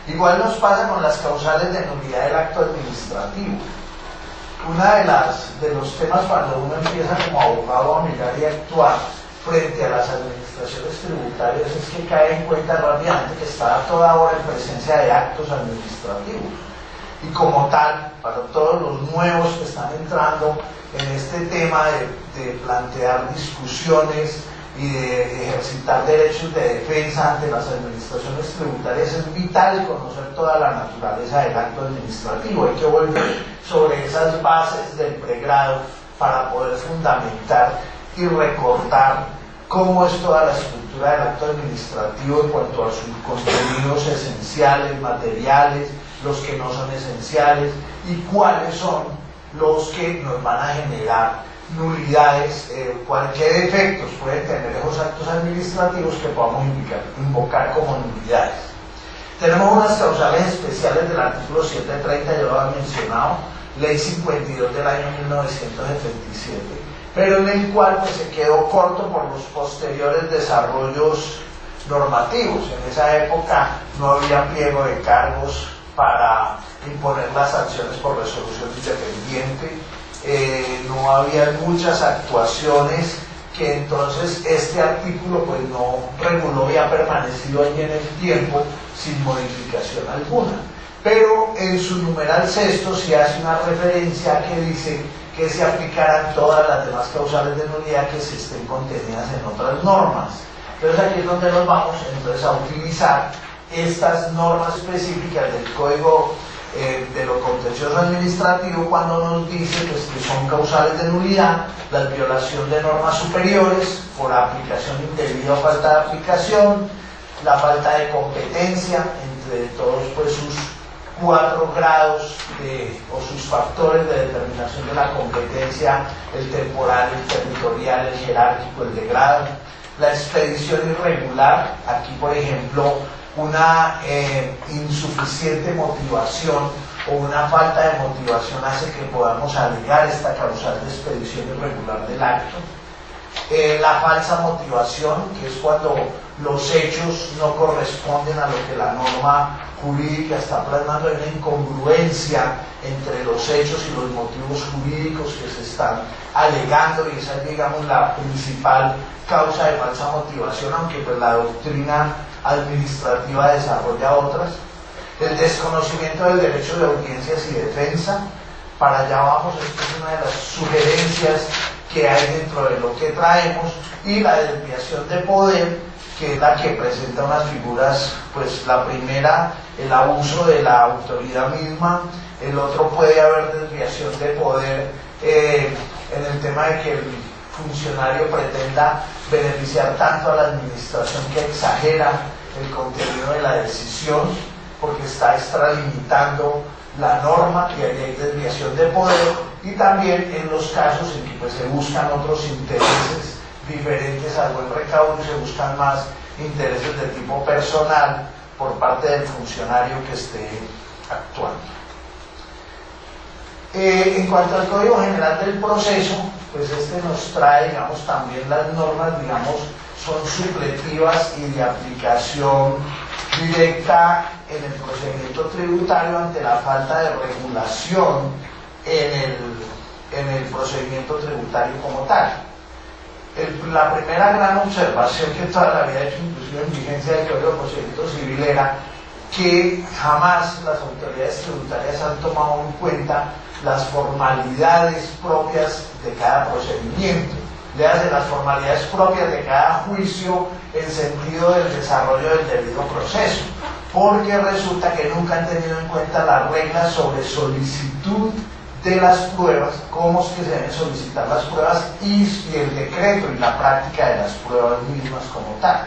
Igual nos pasa con las causales de nulidad del acto administrativo. Una de los temas cuando uno empieza como abogado a mirar y actuar frente a las administraciones tributarias es que cae en cuenta rápidamente que está a toda hora en presencia de actos administrativos. Y como tal, para todos los nuevos que están entrando en este tema de plantear discusiones y de ejercitar derechos de defensa ante las administraciones tributarias, es vital conocer toda la naturaleza del acto administrativo. Hay que volver sobre esas bases del pregrado para poder fundamentar y recordar cómo es toda la estructura del acto administrativo en cuanto a sus contenidos esenciales, materiales, los que no son esenciales y cuáles son los que nos van a generar nulidades, qué defectos pueden tener esos actos administrativos que podamos invocar como nulidades. Tenemos unas causales especiales del artículo 730, ya lo han mencionado, Ley 52 del año 1977, pero en el cual pues, se quedó corto por los posteriores desarrollos normativos. En esa época no había pliego de cargos para imponer las sanciones por resolución independiente, no había muchas actuaciones que entonces este artículo pues no reguló y ha permanecido allí en el tiempo sin modificación alguna. pero en su numeral sexto se hace una referencia que dice que se aplicarán todas las demás causales de nulidad que se estén contenidas en otras normas. Entonces aquí es donde nos vamos entonces a utilizar estas normas específicas del Código de lo contencioso administrativo cuando nos dice pues, que son causales de nulidad la violación de normas superiores por aplicación indebida o falta de aplicación, la falta de competencia entre todos pues, sus 4 grados o sus factores de determinación de la competencia, el temporal, el territorial, el jerárquico, el de grado, la expedición irregular, aquí por ejemplo una insuficiente motivación o una falta de motivación hace que podamos alegar esta causal de expedición irregular del acto. La falsa motivación, que es cuando los hechos no corresponden a lo que la norma jurídica está plasmando, hay una incongruencia entre los hechos y los motivos jurídicos que se están alegando, y esa es, digamos, la principal causa de falsa motivación, aunque pues la doctrina administrativa desarrolla otras. El desconocimiento del derecho de audiencias y defensa, para allá vamos, esta es una de las sugerencias que hay dentro de lo que traemos, y la desviación de poder, que es la que presenta unas figuras, pues la primera, el abuso de la autoridad misma, el otro puede haber desviación de poder en el tema de que el funcionario pretenda beneficiar tanto a la administración que exagera el contenido de la decisión, porque está extralimitando la norma y ahí hay desviación de poder, y también en los casos en que pues, se buscan otros intereses diferentes al buen recaudo y se buscan más intereses de tipo personal por parte del funcionario que esté actuando. En cuanto al Código General del Proceso, pues este nos trae, digamos, también las normas, digamos, son supletivas y de aplicación directa en el procedimiento tributario ante la falta de regulación en el procedimiento tributario como tal. La primera gran observación que toda la vida he hecho, inclusive en vigencia del Código de Procedimiento Civil, era que jamás las autoridades tributarias han tomado en cuenta las formalidades propias de cada procedimiento, de las formalidades propias de cada juicio en sentido del desarrollo del debido proceso, porque resulta que nunca han tenido en cuenta las reglas sobre solicitud de las pruebas, cómo es que se deben solicitar las pruebas y el decreto y la práctica de las pruebas mismas como tal.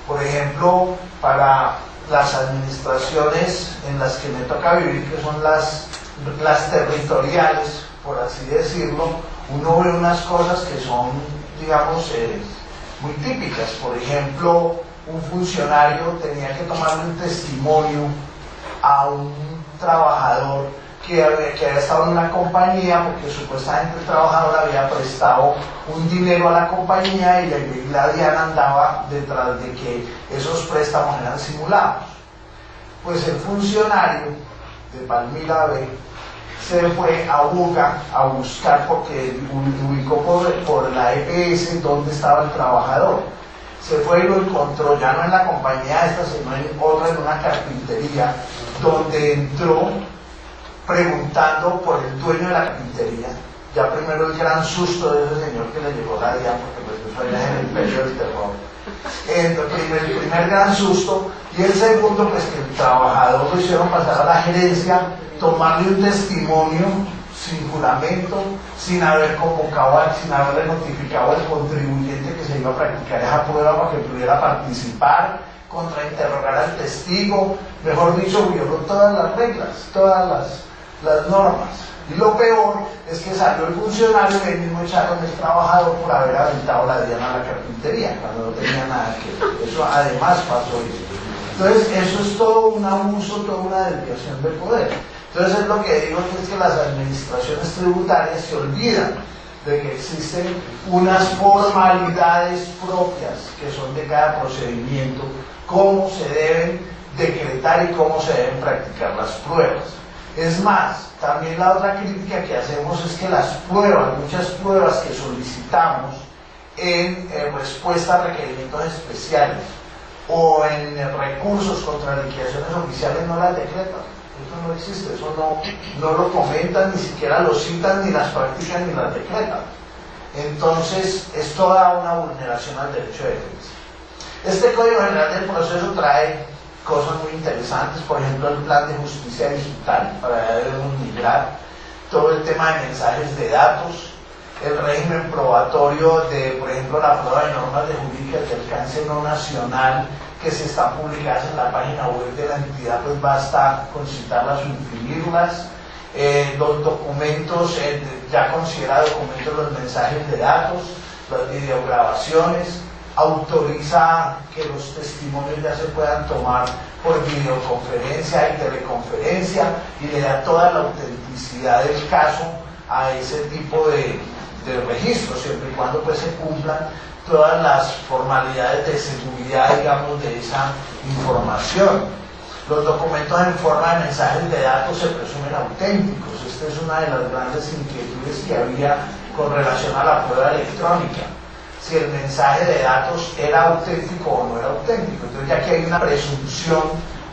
Por ejemplo, para las administraciones en las que me toca vivir, que son las territoriales, por así decirlo, uno ve unas cosas que son, digamos, muy típicas. Por ejemplo, un funcionario tenía que tomarle un testimonio a un trabajador que había estado en una compañía porque supuestamente el trabajador había prestado un dinero a la compañía y la DIAN andaba detrás de que esos préstamos eran simulados. Pues el funcionario de Palmira B se fue a Buga a buscar, porque ubicó por la EPS donde estaba el trabajador. Se fue y lo encontró ya no en la compañía esta, sino en otra, en una carpintería, donde entró preguntando por el dueño de la carpintería. Ya primero el gran susto de ese señor que le llegó la DIAN, porque pues eso era en el imperio del terror. El primer gran susto, y el segundo, pues que el trabajador lo hicieron pasar a la gerencia, tomarle un testimonio sin juramento, sin haber convocado, sin haberle notificado al contribuyente que se iba a practicar esa prueba para que pudiera participar, contrainterrogar al testigo, mejor dicho, violó todas las reglas, todas las normas. Y lo peor es que salió el funcionario y él mismo echaron al trabajador por haber aventado la DIAN a la carpintería, cuando no tenía nada que ver. Eso además pasó eso. Entonces, eso es todo un abuso, toda una desviación del poder. Entonces, es lo que digo, que es que las administraciones tributarias se olvidan de que existen unas formalidades propias que son de cada procedimiento, cómo se deben decretar y cómo se deben practicar las pruebas. Es más, también la otra crítica que hacemos es que las pruebas, muchas pruebas que solicitamos en respuesta a requerimientos especiales o en recursos contra liquidaciones oficiales no las decretan. Eso no existe, eso no lo comentan, ni siquiera lo citan, ni las practican, ni las decretan. Entonces, es toda una vulneración al derecho de defensa. Este Código General del Proceso trae cosas muy interesantes, por ejemplo, el plan de justicia digital, para ya debemos migrar, todo el tema de mensajes de datos, el régimen probatorio de, por ejemplo, la prueba de normas de jurídicas de alcance no nacional, que se están publicadas en la página web de la entidad, pues basta con citarlas o imprimirlas. Los documentos, ya considera documentos los mensajes de datos, las videograbaciones, autoriza que los testimonios ya se puedan tomar por videoconferencia y teleconferencia y le da toda la autenticidad del caso a ese tipo de registros, siempre y cuando pues se cumplan todas las formalidades de seguridad, digamos, de esa información. Los documentos en forma de mensajes de datos se presumen auténticos. Esta es una de las grandes inquietudes que había con relación a la prueba electrónica. Si el mensaje de datos era auténtico o no era auténtico. Entonces, ya que hay una presunción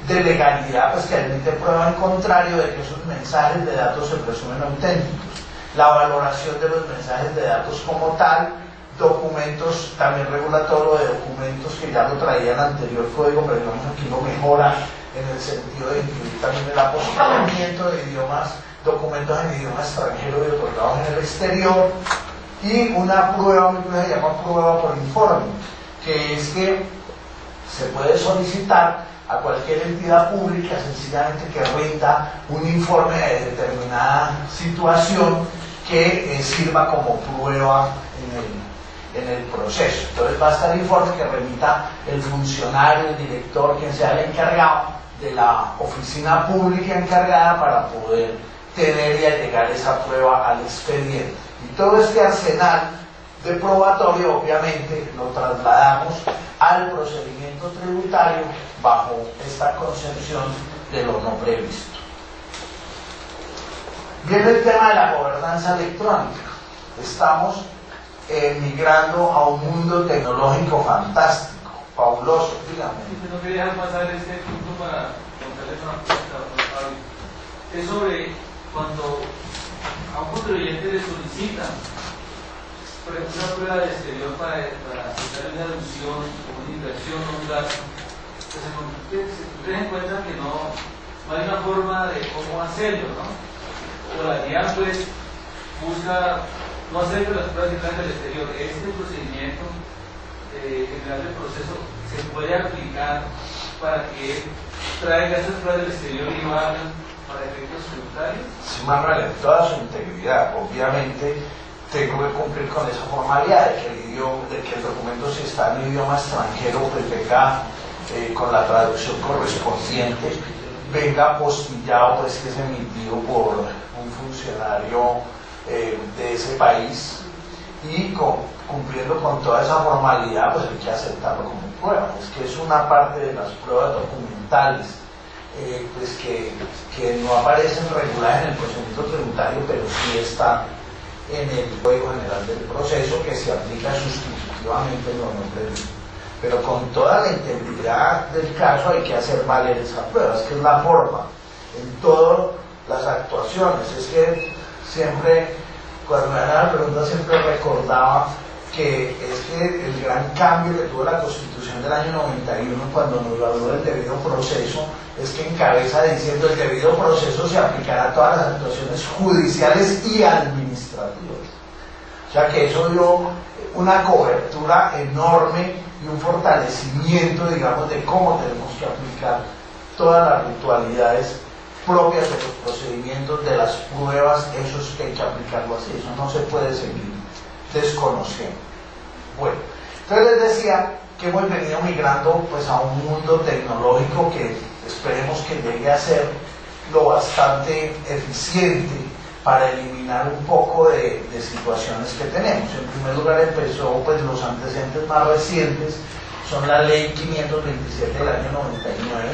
de legalidad, pues que admite prueba en contrario de que esos mensajes de datos se presumen auténticos. La valoración de los mensajes de datos como tal, documentos, también regula todo lo de documentos que ya lo traía el anterior código, pero digamos aquí lo mejora en el sentido de incluir también el apostilamiento de idiomas, documentos en idioma extranjero y otorgados en el exterior, y una prueba que se llama prueba por informe, que es que se puede solicitar a cualquier entidad pública sencillamente que rinda un informe de determinada situación que sirva como prueba en el proceso. Entonces basta el informe que remita el funcionario, el director, quien sea el encargado de la oficina pública encargada para poder tener y allegar esa prueba al expediente. Y todo este arsenal de probatorio obviamente lo trasladamos al procedimiento tributario bajo esta concepción de lo no previsto. Viene el tema de la gobernanza electrónica. Estamos migrando a un mundo tecnológico fantástico, fabuloso, dígame. No quería dejar pasar este punto para preguntarle una pregunta. Es sobre cuando a un contribuyente le solicitan por ejemplo una prueba de exterior para hacer una deducción, una inversión o un gasto, pues se en cuenta que no hay una forma de cómo hacerlo, ¿no? O la guía pues busca no hacer las pruebas del exterior. Este procedimiento general del proceso se puede aplicar para que traiga esas pruebas del exterior y valgan para efectos tributarios. Sí, Manuel, en toda su integridad, obviamente tengo que cumplir con esa formalidad de que el documento, si está en idioma extranjero, pues venga con la traducción correspondiente, venga apostillado, pues que es emitido por un funcionario de ese país, y cumpliendo con toda esa formalidad, pues hay que aceptarlo como prueba. Es que es una parte de las pruebas documentales pues que no aparecen reguladas en el procedimiento tributario, pero sí está en el Código General del Proceso, que se aplica sustitutivamente en lo no previsto. Pero con toda la integridad del caso hay que hacer valer esa prueba. Es que es la forma en todas las actuaciones. Es que siempre, cuando me hacían la pregunta, siempre recordaba que es que el gran cambio que tuvo la Constitución del año 91 cuando nos habló del debido proceso es que encabeza diciendo el debido proceso se aplicará a todas las actuaciones judiciales y administrativas. O sea que eso dio una cobertura enorme y un fortalecimiento, digamos, de cómo tenemos que aplicar todas las ritualidades propias de los procedimientos, de las pruebas. Eso es que hay que aplicarlo así, eso no se puede seguir desconociendo. Bueno, entonces les decía que hemos venido migrando pues a un mundo tecnológico que esperemos que llegue a ser lo bastante eficiente para eliminar un poco de situaciones que tenemos. En primer lugar empezó pues los antecedentes más recientes, son la ley 527 del año 99,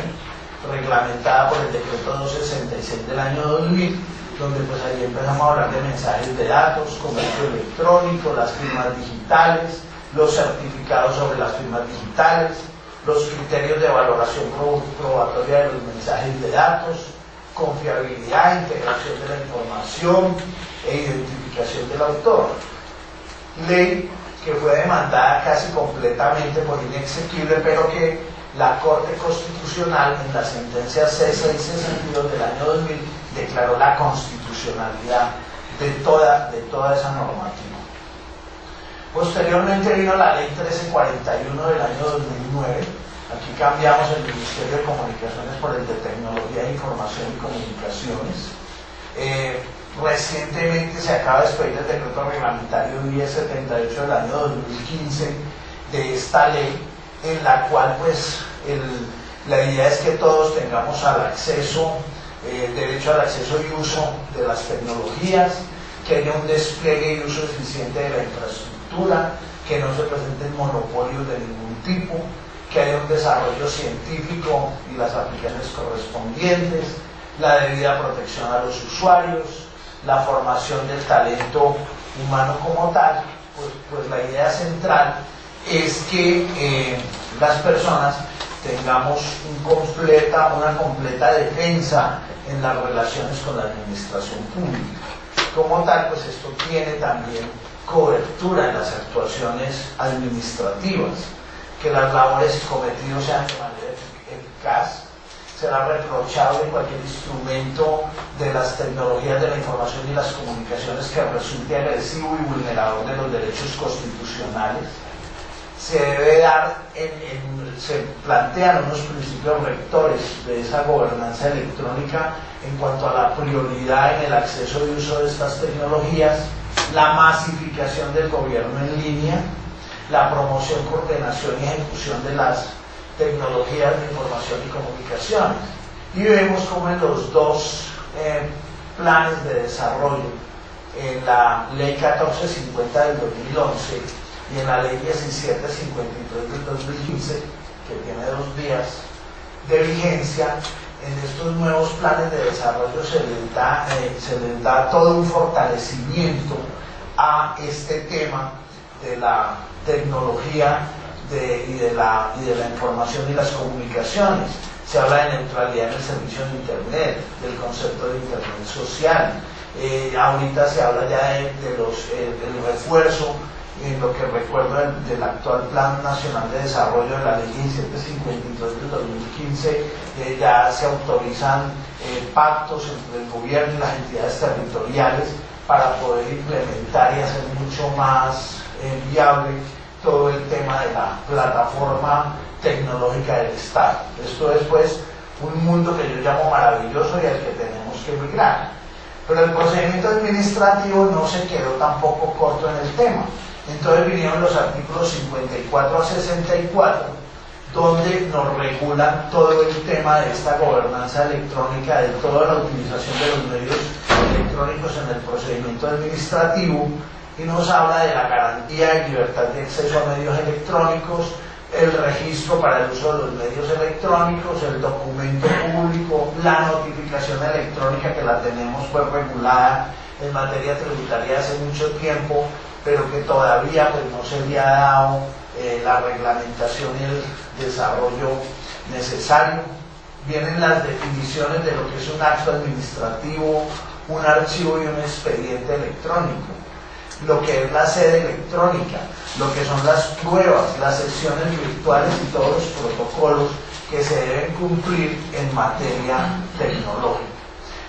reglamentada por el decreto 266 del año 2000, donde pues ahí empezamos a hablar de mensajes de datos, comercio electrónico, las firmas digitales, los certificados sobre las firmas digitales, los criterios de valoración probatoria de los mensajes de datos, confiabilidad, integración de la información e identificación del autor. Ley que fue demandada casi completamente por inexequible, pero que la Corte Constitucional en la sentencia C662 del año 2000 declaró la constitucionalidad de toda esa normativa. Posteriormente vino la Ley 1341 del año 2009. Aquí cambiamos el Ministerio de Comunicaciones por el de Tecnología, Información y Comunicaciones. Recientemente se acaba de expedir el decreto reglamentario 1078 del año 2015 de esta ley, en la cual pues la idea es que todos tengamos derecho al acceso y uso de las tecnologías, que haya un despliegue y uso eficiente de la infraestructura, que no se presenten monopolios de ningún tipo, que haya un desarrollo científico y las aplicaciones correspondientes, la debida protección a los usuarios, la formación del talento humano como tal. Pues la idea central es que las personas tengamos una completa defensa en las relaciones con la administración pública. Como tal, pues esto tiene también cobertura en las actuaciones administrativas, que las labores y cometidos sean de manera eficaz. Será reprochable cualquier instrumento de las tecnologías de la información y las comunicaciones que resulte agresivo y vulnerador de los derechos constitucionales. Se debe se plantean unos principios rectores de esa gobernanza electrónica en cuanto a la prioridad en el acceso y uso de estas tecnologías, la masificación del gobierno en línea, la promoción, coordinación y ejecución de las tecnologías de información y comunicaciones. Y vemos como en los dos planes de desarrollo, en la Ley 1450 del 2011 y en la Ley 1753 del 2015, que tiene 2 días de vigencia, en estos nuevos planes de desarrollo se les da todo un fortalecimiento a este tema de la tecnología y de la información y las comunicaciones. Se habla de neutralidad en el servicio de Internet, del concepto de Internet social. Ahorita se habla ya del refuerzo, en lo que recuerdo del actual Plan Nacional de Desarrollo de la Ley 1753 del 2015, ya se autorizan pactos entre el gobierno y las entidades territoriales para poder implementar y hacer mucho más viable todo el tema de la plataforma tecnológica del Estado. Esto es pues un mundo que yo llamo maravilloso y al que tenemos que migrar. Pero el procedimiento administrativo no se quedó tampoco corto en el tema. Entonces vinieron los artículos 54 a 64, donde nos regulan todo el tema de esta gobernanza electrónica, de toda la utilización de los medios electrónicos en el procedimiento administrativo, y nos habla de la garantía y libertad de acceso a medios electrónicos, el registro para el uso de los medios electrónicos, el documento público, la notificación electrónica, que la tenemos pues regulada en materia tributaria hace mucho tiempo, pero que todavía pues no se había dado la reglamentación y el desarrollo necesario. Vienen las definiciones de lo que es un acto administrativo, un archivo y un expediente electrónico, lo que es la sede electrónica, lo que son las pruebas, las sesiones virtuales y todos los protocolos que se deben cumplir en materia tecnológica.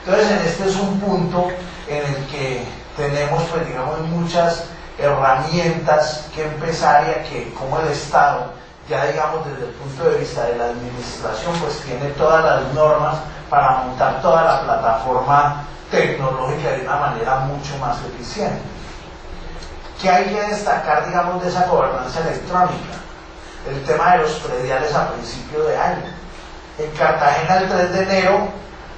Entonces, este es un punto en el que tenemos, pues digamos, muchas herramientas que empezar, y a que como el Estado, ya digamos desde el punto de vista de la administración, pues tiene todas las normas para montar toda la plataforma tecnológica de una manera mucho más eficiente. ¿Qué hay que destacar, digamos, de esa gobernanza electrónica? El tema de los prediales a principio de año. En Cartagena el 3 de enero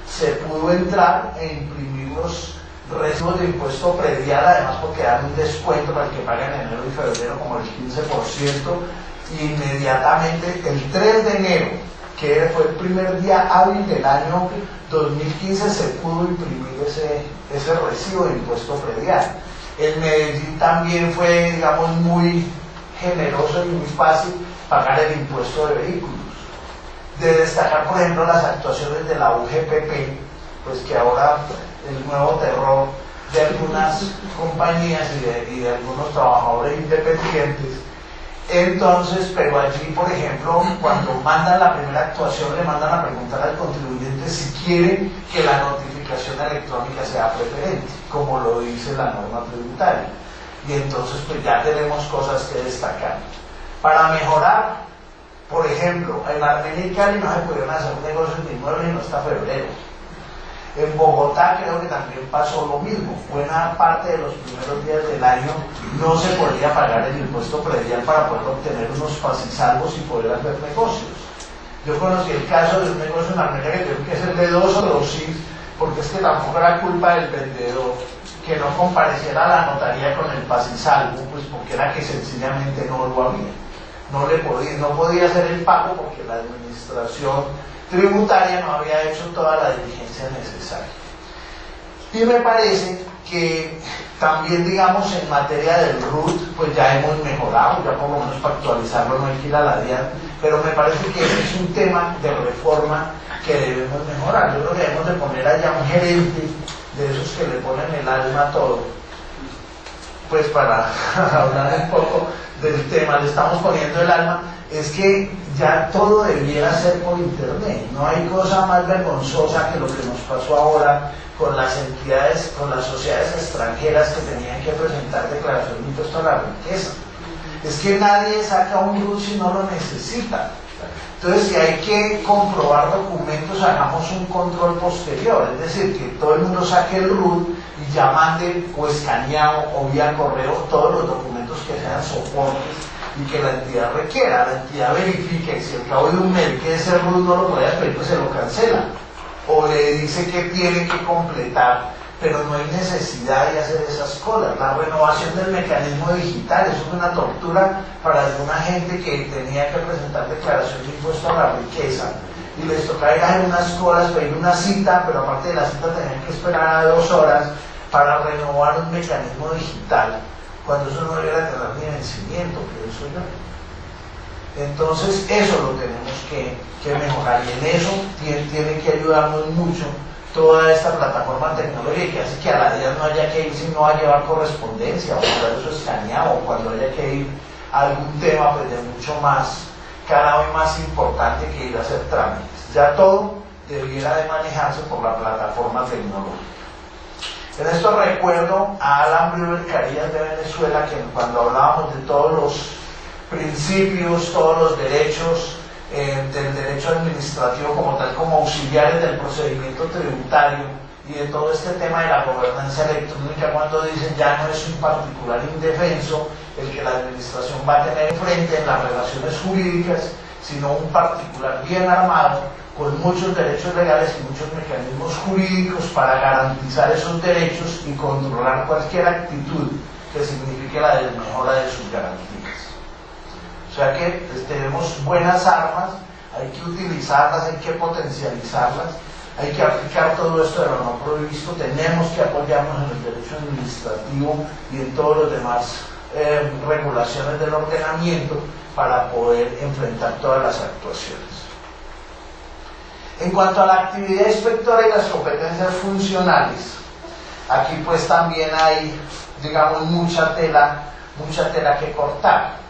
se pudo entrar e imprimir los recibos de impuesto predial, además porque dan un descuento para el que paga en enero y febrero como el 15%, y inmediatamente el 3 de enero, que fue el primer día hábil del año 2015, se pudo imprimir ese recibo de impuesto predial. En Medellín también fue, digamos, muy generoso y muy fácil pagar el impuesto de vehículos. De destacar, por ejemplo, las actuaciones de la UGPP, pues que ahora el nuevo terror de algunas compañías y de algunos trabajadores independientes. Entonces, pero allí, por ejemplo, cuando mandan la primera actuación, le mandan a preguntar al contribuyente si quiere que la notificación electrónica sea preferente, como lo dice la norma tributaria. Y entonces, pues ya tenemos cosas que destacar. Para mejorar, por ejemplo, en Armenia y Cali no se pudieron hacer negocios de inmuebles y no hasta febrero. En Bogotá creo que también pasó lo mismo. Buena parte de los primeros días del año no se podía pagar el impuesto predial para poder obtener unos pasisalvos y poder hacer negocios. Yo conocí el caso de un negocio en Armenia que creo que es el de 2 o 2 porque es que tampoco era culpa del vendedor que no compareciera a la notaría con el pasisalvo, pues porque era que sencillamente no lo había. No podía hacer el pago porque la administración tributaria no había hecho toda la diligencia necesaria. Y me parece que también, digamos, en materia del RUT, pues ya hemos mejorado, ya por lo menos para actualizarlo no hay que ir a la DIAN, pero me parece que ese es un tema de reforma que debemos mejorar. Yo creo que debemos de poner allá un gerente de esos que le ponen el alma a todo, pues para hablar un poco del tema, le estamos poniendo el alma. Es que ya todo debiera ser por internet. No hay cosa más vergonzosa que lo que nos pasó ahora con las entidades, con las sociedades extranjeras que tenían que presentar declaración de impuesto a la riqueza. Es que nadie saca un RUT si no lo necesita. Entonces, si hay que comprobar documentos, hagamos un control posterior. Es decir, que todo el mundo saque el RUT y ya mande o escaneado o vía correo todos los documentos que sean soportes y que la entidad requiera. La entidad verifique que si al cabo de un mes que ese RUT no lo puede pedir, pues se lo cancela o le dice que tiene que completar, pero no hay necesidad de hacer esas colas. La renovación del mecanismo digital, eso es una tortura para alguna gente que tenía que presentar declaración de impuesto a la riqueza y les tocaba ir a hacer unas colas, pedir una cita, pero aparte de la cita tenían que esperar a 2 horas para renovar un mecanismo digital, cuando eso no debiera tener ni vencimiento, pienso yo. Entonces eso lo tenemos que mejorar, y en eso tiene que ayudarnos mucho toda esta plataforma tecnológica que hace que a la DIAN no haya que ir sino a llevar correspondencia o mandar eso escaneado, o cuando haya que ir a algún tema pues de mucho más, cada vez más importante que ir a hacer trámites. Ya todo debiera de manejarse por la plataforma tecnológica. En esto recuerdo a Alan Brewer Carías de Venezuela, que cuando hablábamos de todos los principios, todos los derechos del derecho administrativo como tal, como auxiliares del procedimiento tributario y de todo este tema de la gobernanza electrónica, cuando dicen ya no es un particular indefenso el que la administración va a tener enfrente en las relaciones jurídicas, sino un particular bien armado, con muchos derechos legales y muchos mecanismos jurídicos para garantizar esos derechos y controlar cualquier actitud que signifique la desmejora de sus garantías. O sea que pues, tenemos buenas armas, hay que utilizarlas, hay que potencializarlas, hay que aplicar todo esto de lo no provisto, tenemos que apoyarnos en el derecho administrativo y en todos los demás regulaciones del ordenamiento para poder enfrentar todas las actuaciones. En cuanto a la actividad inspectora y las competencias funcionales, aquí pues también hay, digamos, mucha tela que cortar.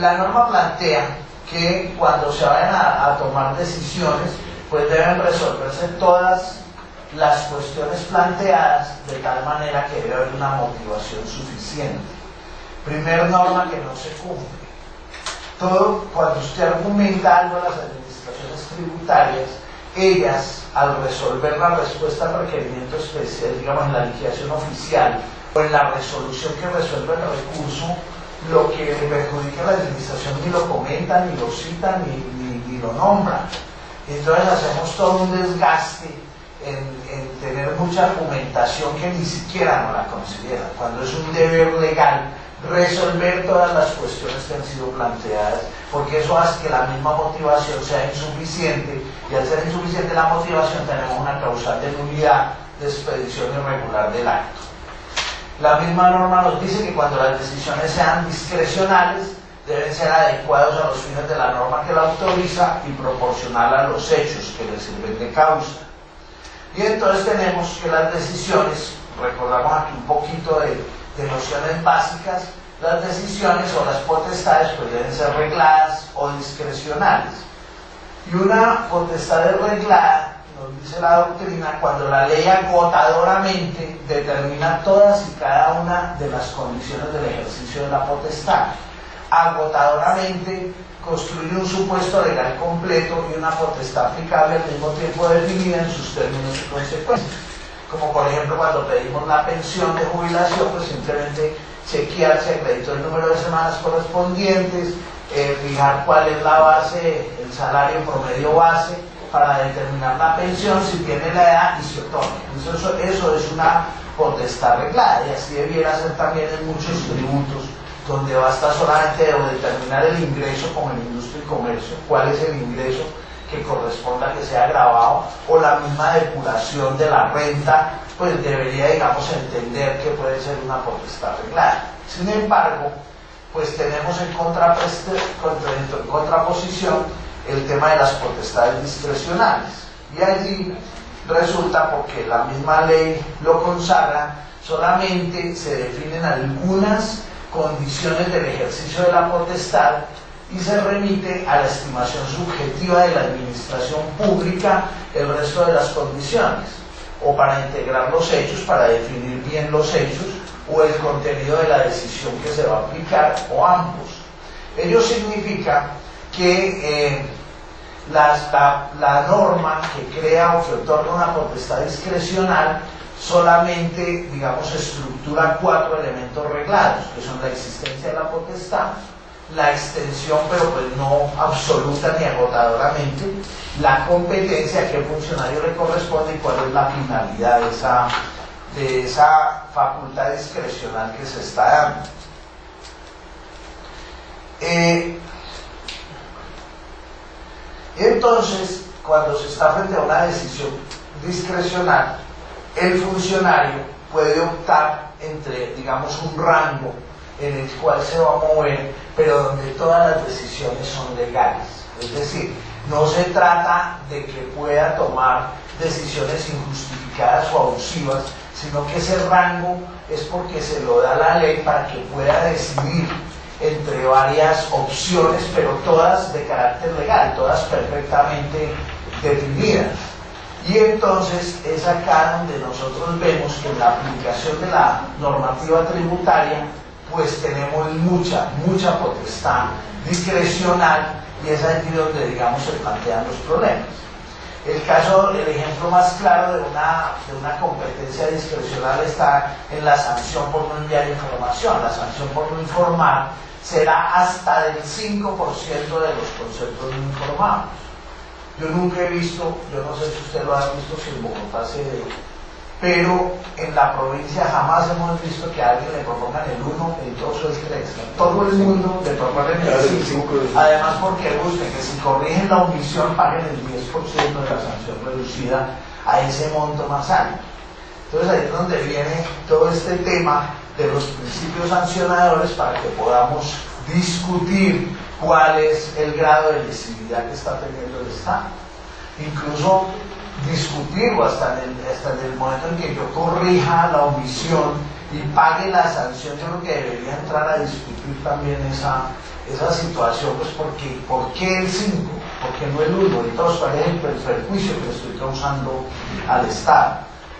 La norma plantea que cuando se vayan a tomar decisiones, pues deben resolverse todas las cuestiones planteadas de tal manera que debe haber una motivación suficiente. Primer norma que no se cumple. Todo, cuando usted argumenta algo a las administraciones tributarias, ellas, al resolver la respuesta al requerimiento especial, digamos en la liquidación oficial, o en la resolución que resuelve el recurso, lo que le perjudica a la administración ni lo comentan, ni lo citan, ni lo nombran. Entonces hacemos todo un desgaste en tener mucha argumentación que ni siquiera nos la consideran, cuando es un deber legal resolver todas las cuestiones que han sido planteadas, porque eso hace que la misma motivación sea insuficiente, y al ser insuficiente la motivación tenemos una causal de nulidad de expedición irregular del acto. La misma norma nos dice que cuando las decisiones sean discrecionales deben ser adecuados a los fines de la norma que la autoriza y proporcional a los hechos que le sirven de causa. Y entonces tenemos que las decisiones, recordamos aquí un poquito de nociones básicas, las decisiones o las potestades pues deben ser regladas o discrecionales. Y una potestad es reglada, nos dice la doctrina, cuando la ley agotadoramente determina todas y cada una de las condiciones del ejercicio de la potestad. Agotadoramente construye un supuesto legal completo y una potestad aplicable al mismo tiempo definida en sus términos y consecuencias. Como por ejemplo cuando pedimos la pensión de jubilación, pues simplemente chequear si acreditó el número de semanas correspondientes, fijar cuál es la base, el salario promedio base para determinar la pensión, si tiene la edad y se otorga. Eso es una potestad reglada, y así debiera ser también en muchos tributos, donde basta solamente determinar el ingreso, como en industria y comercio, cuál es el ingreso que corresponda que sea grabado, o la misma depuración de la renta, pues debería, digamos, entender que puede ser una potestad reglada. Sin embargo, pues tenemos en contraposición el tema de las potestades discrecionales, y allí resulta, porque la misma ley lo consagra, solamente se definen algunas condiciones del ejercicio de la potestad y se remite a la estimación subjetiva de la administración pública el resto de las condiciones, o para integrar los hechos, para definir bien los hechos, o el contenido de la decisión que se va a aplicar, o ambos. Ello significa que la norma que crea o que otorga una potestad discrecional solamente, digamos, estructura 4 elementos reglados, que son la existencia de la potestad, la extensión, pero pues no absoluta ni agotadoramente, la competencia, a qué funcionario le corresponde y cuál es la finalidad de esa facultad discrecional que se está dando. Entonces, cuando se está frente a una decisión discrecional, el funcionario puede optar entre, digamos, un rango en el cual se va a mover, pero donde todas las decisiones son legales. Es decir, no se trata de que pueda tomar decisiones injustificadas o abusivas, sino que ese rango es porque se lo da la ley para que pueda decidir entre varias opciones, pero todas de carácter legal, todas perfectamente definidas. Y entonces es acá donde nosotros vemos que en la aplicación de la normativa tributaria pues tenemos mucha potestad discrecional, y es allí donde, digamos, se plantean los problemas. El ejemplo más claro de una competencia discrecional está en la sanción por no enviar información. La sanción por no informar será hasta del 5% de los conceptos no informados. Yo nunca he visto, yo no sé si usted lo ha visto, si en Bogotá se ve, pero en la provincia jamás hemos visto que a alguien le propongan el 1, el 2 o el 3. Todo el mundo le proponen el 5, además porque busquen que si corrigen la omisión paguen el 10% de la sanción reducida a ese monto más alto. Entonces ahí es donde viene todo este tema de los principios sancionadores, para que podamos discutir cuál es el grado de lesividad que está teniendo el Estado. Incluso discutirlo hasta en el momento en que yo corrija la omisión y pague la sanción. Yo creo que debería entrar a discutir también esa situación, pues porque ¿por qué el 5? ¿Por qué no el 1? Entonces, ¿cuál es el perjuicio que le estoy causando al Estado?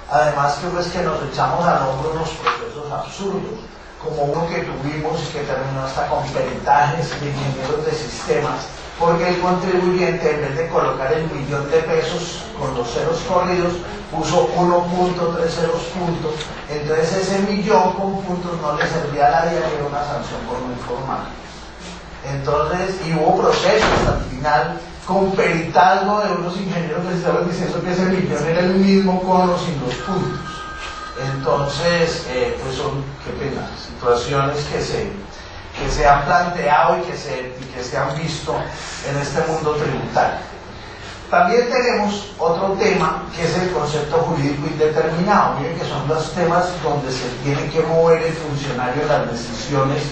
Además que pues que nos echamos al hombro unos procesos absurdos, como uno que tuvimos y que terminó hasta con peritajes de ingenieros de sistemas, porque el contribuyente, en vez de colocar el $1.000.000 con los ceros corridos, puso 1.3 ceros puntos. Entonces ese millón con puntos no le servía a nadie, que era una sanción por no informar. Entonces, y hubo procesos al final con peritazgo de unos ingenieros que estaban diciendo que ese millón era el mismo con o sin los puntos. Entonces, pues son, qué pena, situaciones que se han planteado y que se han visto en este mundo tributario. También tenemos otro tema, que es el concepto jurídico indeterminado. Miren que son los temas donde se tiene que mover el funcionario en las decisiones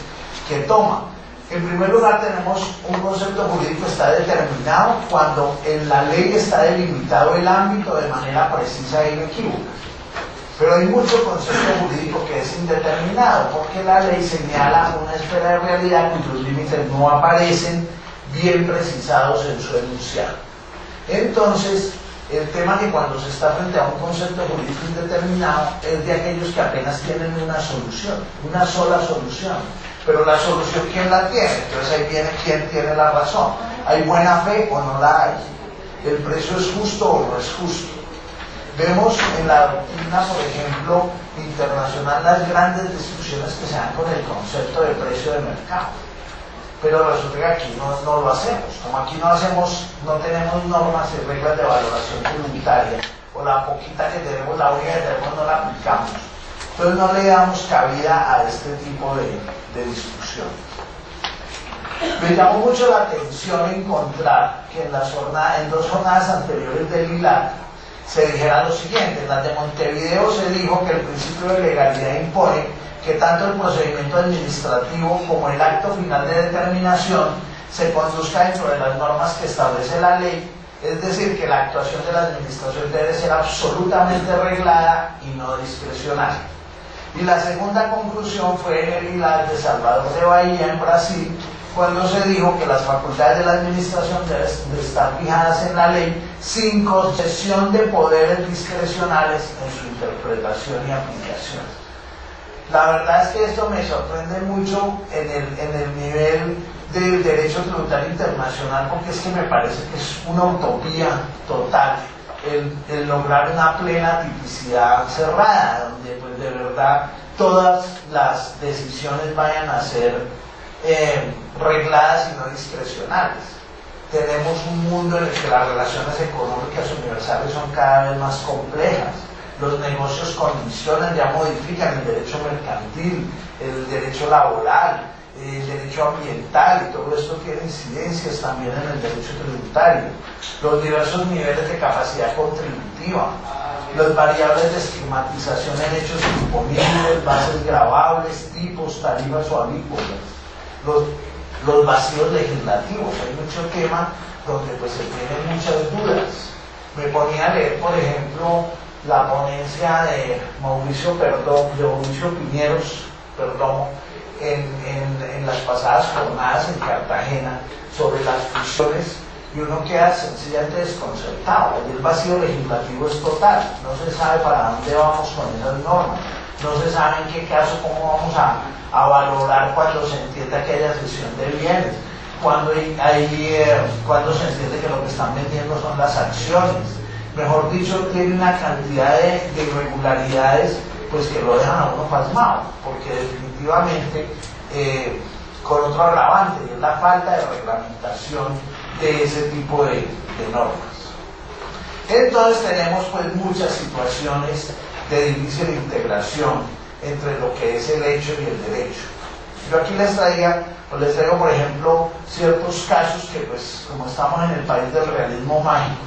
que toma. En primer lugar, tenemos un concepto jurídico que está determinado cuando en la ley está delimitado el ámbito de manera precisa e inequívoca. Pero hay mucho concepto jurídico que es indeterminado, porque la ley señala una esfera de realidad cuyos límites no aparecen bien precisados en su enunciado. Entonces, el tema que cuando se está frente a un concepto jurídico indeterminado es de aquellos que apenas tienen una solución, una sola solución. Pero la solución, ¿quién la tiene? Entonces ahí viene quién tiene la razón. ¿Hay buena fe o no la hay? ¿El precio es justo o no es justo? Vemos en la doctrina, por ejemplo, internacional, las grandes discusiones que se dan con el concepto de precio de mercado. Pero resulta que aquí no lo hacemos. Como aquí no tenemos normas y reglas de valoración tributaria, o la poquita que tenemos, la única que tenemos, no la aplicamos. Entonces no le damos cabida a este tipo de discusión. Me llamó mucho la atención encontrar que en dos jornadas anteriores del ILAC se dijera lo siguiente: en las de Montevideo se dijo que el principio de legalidad impone que tanto el procedimiento administrativo como el acto final de determinación se conduzca dentro de las normas que establece la ley, es decir, que la actuación de la administración debe ser absolutamente reglada y no discrecional. Y la segunda conclusión fue en el ILAC de Salvador de Bahía, en Brasil, cuando se dijo que las facultades de la administración deben de estar fijadas en la ley sin concesión de poderes discrecionales en su interpretación y aplicación. La verdad es que esto me sorprende mucho en el nivel del derecho tributario internacional, porque es que me parece que es una utopía total el lograr una plena tipicidad cerrada, donde pues de verdad todas las decisiones vayan a ser regladas y no discrecionales. Tenemos un mundo en el que las relaciones económicas universales son cada vez más complejas. Los negocios condicionan, ya modifican el derecho mercantil, el derecho laboral, el derecho ambiental, y todo esto tiene incidencias también en el derecho tributario. Los diversos niveles de capacidad contributiva, las variables de estigmatización en hechos imponibles, bases gravables, tipos, tarifas o alícuotas, los vacíos legislativos. Hay mucho tema donde pues se tienen muchas dudas. Me ponía a leer, por ejemplo, la ponencia de Mauricio Piñeros Perdomo en las pasadas jornadas en Cartagena sobre las fusiones, y uno queda sencillamente desconcertado. Y el vacío legislativo es total, no se sabe para dónde vamos con esas normas, no se sabe en qué caso, cómo vamos a valorar cuando se entienda que haya cesión de bienes, cuando se entiende que lo que están vendiendo son las acciones. Mejor dicho, tiene una cantidad de irregularidades pues que lo dejan a uno pasmado, porque definitivamente con otro agravante, y es la falta de reglamentación de ese tipo de normas. Entonces tenemos pues muchas situaciones de difícil integración entre lo que es el hecho y el derecho. Yo aquí les traigo por ejemplo ciertos casos que pues como estamos en el país del realismo mágico,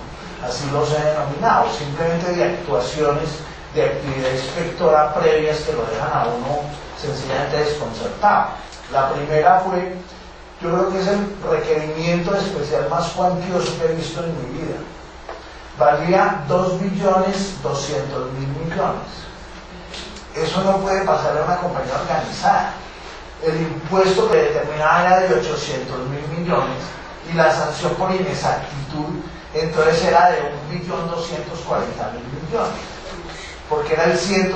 así los he denominado, simplemente de actuaciones de actividad inspectora previas que lo dejan a uno sencillamente desconcertado. La primera fue, yo creo que es el requerimiento especial más cuantioso que he visto en mi vida. Valía 2.200.000.000. Eso no puede pasar a una compañía organizada. El impuesto que determinaba era de 800.000 millones y la sanción por inexactitud entonces era de 1.240.000 millones, porque era el 160%.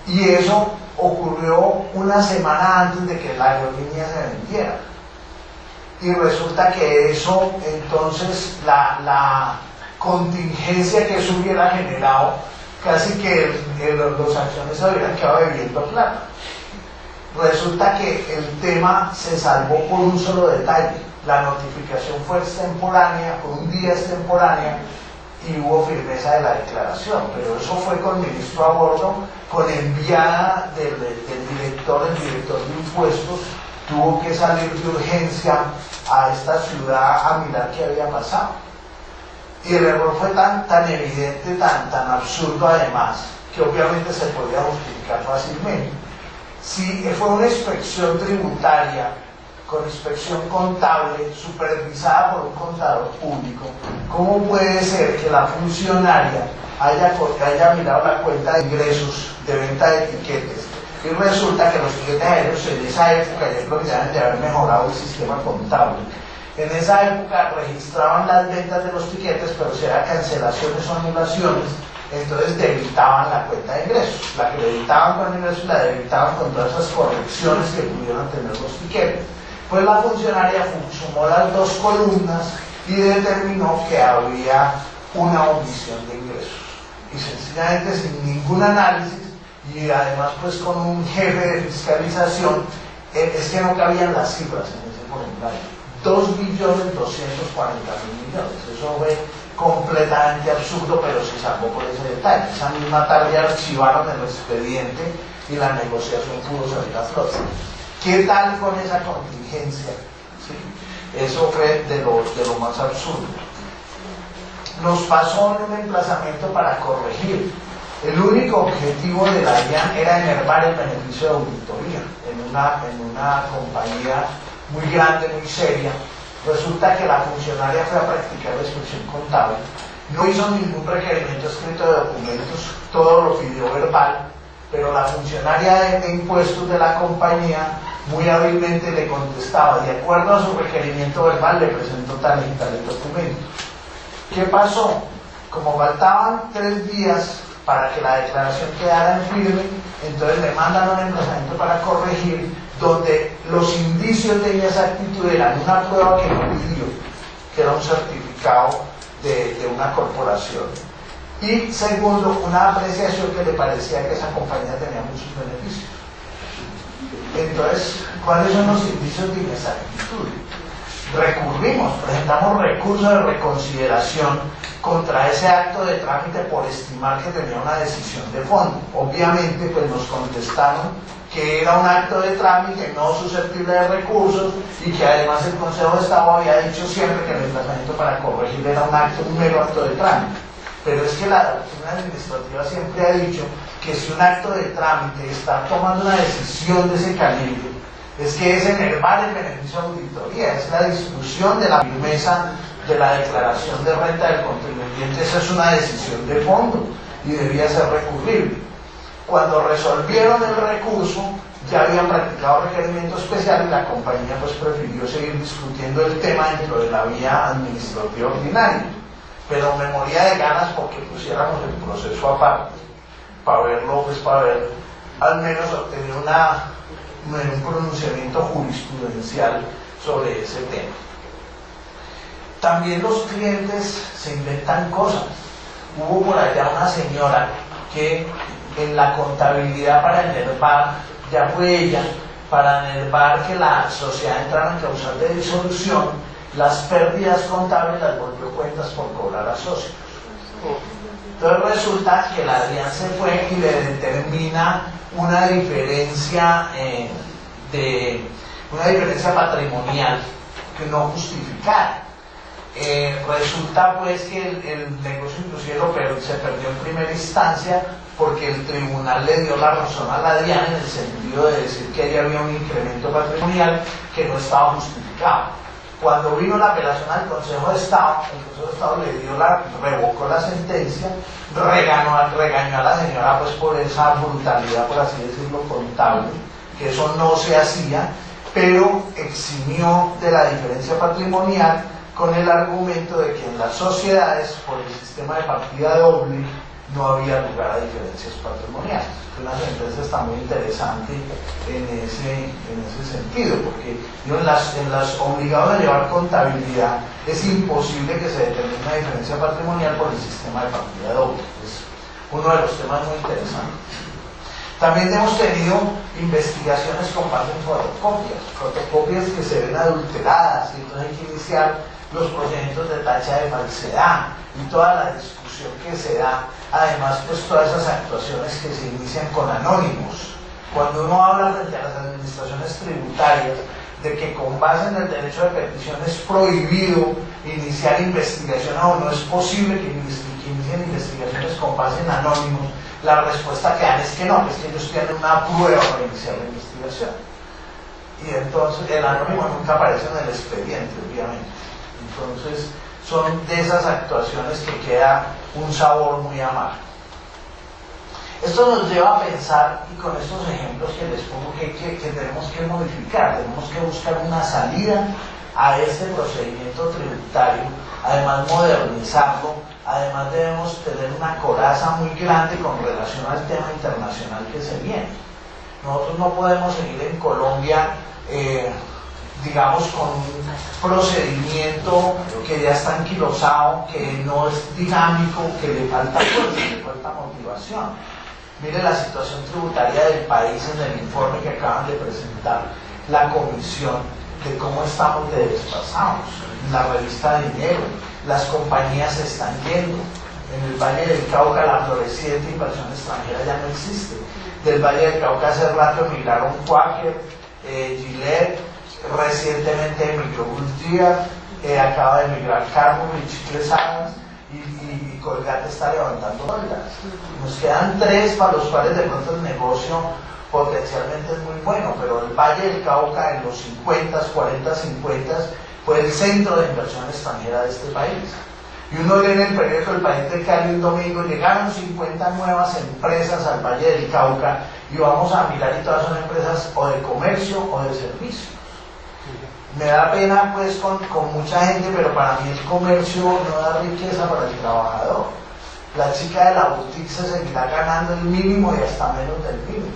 Y eso ocurrió una semana antes de que la aerolínea se vendiera. Y resulta que eso, entonces, la contingencia que eso hubiera generado, casi que los accionistas hubieran quedado debiendo plata. Resulta que el tema se salvó por un solo detalle. La notificación fue extemporánea, por un día extemporánea, y hubo firmeza de la declaración, pero eso fue con ministro a bordo, con enviada del director, el director de impuestos tuvo que salir de urgencia a esta ciudad a mirar qué había pasado. Y el error fue tan evidente, tan absurdo además, que obviamente se podía justificar fácilmente. Si fue una inspección tributaria con inspección contable supervisada por un contador público, ¿cómo puede ser que la funcionaria haya mirado la cuenta de ingresos de venta de tiquetes y resulta que los tiquetes aéreos en esa época, yo creo que ya deben de haber mejorado el sistema contable, en esa época registraban las ventas de los tiquetes, pero si eran cancelaciones o anulaciones, entonces debitaban la cuenta de ingresos, la que debitaban con ingresos la debitaban con todas esas correcciones que pudieran tener los tiquetes. Pues la funcionaria sumó las dos columnas y determinó que había una omisión de ingresos. Y sencillamente sin ningún análisis y además pues con un jefe de fiscalización, es que no cabían las cifras en ese formulario. 2.240.000 millones. Eso fue completamente absurdo, pero se salvó por ese detalle. Esa misma tarde archivaron el expediente y la negociación pudo salir a flote. ¿Qué tal con esa contingencia? ¿Sí? Eso fue de lo más absurdo. Nos pasó en un emplazamiento para corregir. El único objetivo de la DIAN era enervar el beneficio de auditoría en una compañía muy grande, muy seria. Resulta que la funcionaria fue a practicar la inspección contable, no hizo ningún requerimiento escrito de documentos, todo lo pidió verbal, pero la funcionaria de impuestos de la compañía muy hábilmente le contestaba, de acuerdo a su requerimiento verbal le presentó tal y tal documento. ¿Qué pasó? Como faltaban 3 días para que la declaración quedara en firme, entonces le mandan un emplazamiento para corregir, donde los indicios de inexactitud eran una prueba que no pidió, que era un certificado de una corporación, y segundo, una apreciación que le parecía que esa compañía tenía muchos beneficios. Entonces, ¿cuáles son los indicios de inexactitud? Recurrimos, presentamos recurso de reconsideración contra ese acto de trámite por estimar que tenía una decisión de fondo. Obviamente, pues nos contestaron que era un acto de trámite no susceptible de recursos y que además el Consejo de Estado había dicho siempre que el emplazamiento para corregir era un mero acto de trámite. Pero es que la doctrina administrativa siempre ha dicho que si un acto de trámite está tomando una decisión de ese calibre, es que es enervar el beneficio de auditoría, es la discusión de la firmeza de la declaración de renta del contribuyente. Esa es una decisión de fondo y debía ser recurrible. Cuando resolvieron el recurso, ya habían practicado requerimiento especial y la compañía pues prefirió seguir discutiendo el tema dentro de la vía administrativa ordinaria. Pero me moría de ganas porque pusiéramos el proceso aparte, para verlo, pues para ver, al menos obtener un pronunciamiento jurisprudencial sobre ese tema. También los clientes se inventan cosas. Hubo por allá una señora que en la contabilidad para enervar, ya fue ella, para enervar que la sociedad entrara en causal de disolución, las pérdidas contables las volvió cuentas por cobrar a socios. Entonces resulta que la DIAN se fue y le determina una diferencia patrimonial que no justificara. Resulta pues que el negocio inclusive se perdió en primera instancia porque el tribunal le dio la razón a la DIAN en el sentido de decir que ahí había un incremento patrimonial que no estaba justificado. Cuando vino la apelación al Consejo de Estado, el Consejo de Estado revocó la sentencia, regañó a la señora pues por esa brutalidad, por así decirlo, contable, que eso no se hacía, pero eximió de la diferencia patrimonial con el argumento de que en las sociedades, por el sistema de partida doble, no había lugar a diferencias patrimoniales. Una sentencia está muy interesante en ese sentido, porque en las obligados a llevar contabilidad es imposible que se determine una diferencia patrimonial por el sistema de partida doble. Es uno de los temas muy interesantes. También hemos tenido investigaciones con base en fotocopias que se ven adulteradas, y entonces hay que iniciar los procedimientos de tacha de falsedad y toda la discusión que se da. Además, pues todas esas actuaciones que se inician con anónimos. Cuando uno habla frente a las administraciones tributarias de que con base en el derecho de petición es prohibido iniciar investigación o no es posible que inicien investigaciones con base en anónimos, la respuesta que dan es que no, que es que ellos tienen una prueba para iniciar la investigación. Y entonces el anónimo nunca aparece en el expediente, obviamente. Entonces son de esas actuaciones que queda un sabor muy amargo. Esto nos lleva a pensar, y con estos ejemplos que les pongo, que tenemos que modificar, tenemos que buscar una salida a este procedimiento tributario, además modernizarlo, además debemos tener una coraza muy grande con relación al tema internacional que se viene. Nosotros no podemos seguir en Colombia, digamos, con un procedimiento que ya está anquilosado, que no es dinámico, que le falta fuerza, le falta motivación. Mire la situación tributaria del país en el informe que acaban de presentar la comisión de cómo estamos de desfasados. En la revista Dinero, las compañías se están yendo. En el Valle del Cauca la floreciente inversión extranjera ya no existe. Del Valle del Cauca hace rato emigraron Quaker, Gillette, recientemente emigró Goodyear, acaba de emigrar Carmen y Chicles Adams, y Colgate está levantando dólares. Nos quedan tres para los cuales de pronto el negocio potencialmente es muy bueno, pero el Valle del Cauca en los 50, 40, 50 fue el centro de inversión extranjera de este país. Y uno lee en el periódico El País de Cali un domingo, llegaron 50 nuevas empresas al Valle del Cauca, y vamos a mirar y todas son empresas o de comercio o de servicios. Me da pena pues con mucha gente, pero para mí el comercio no da riqueza para el trabajador. La chica de la boutique se seguirá ganando el mínimo y hasta menos del mínimo.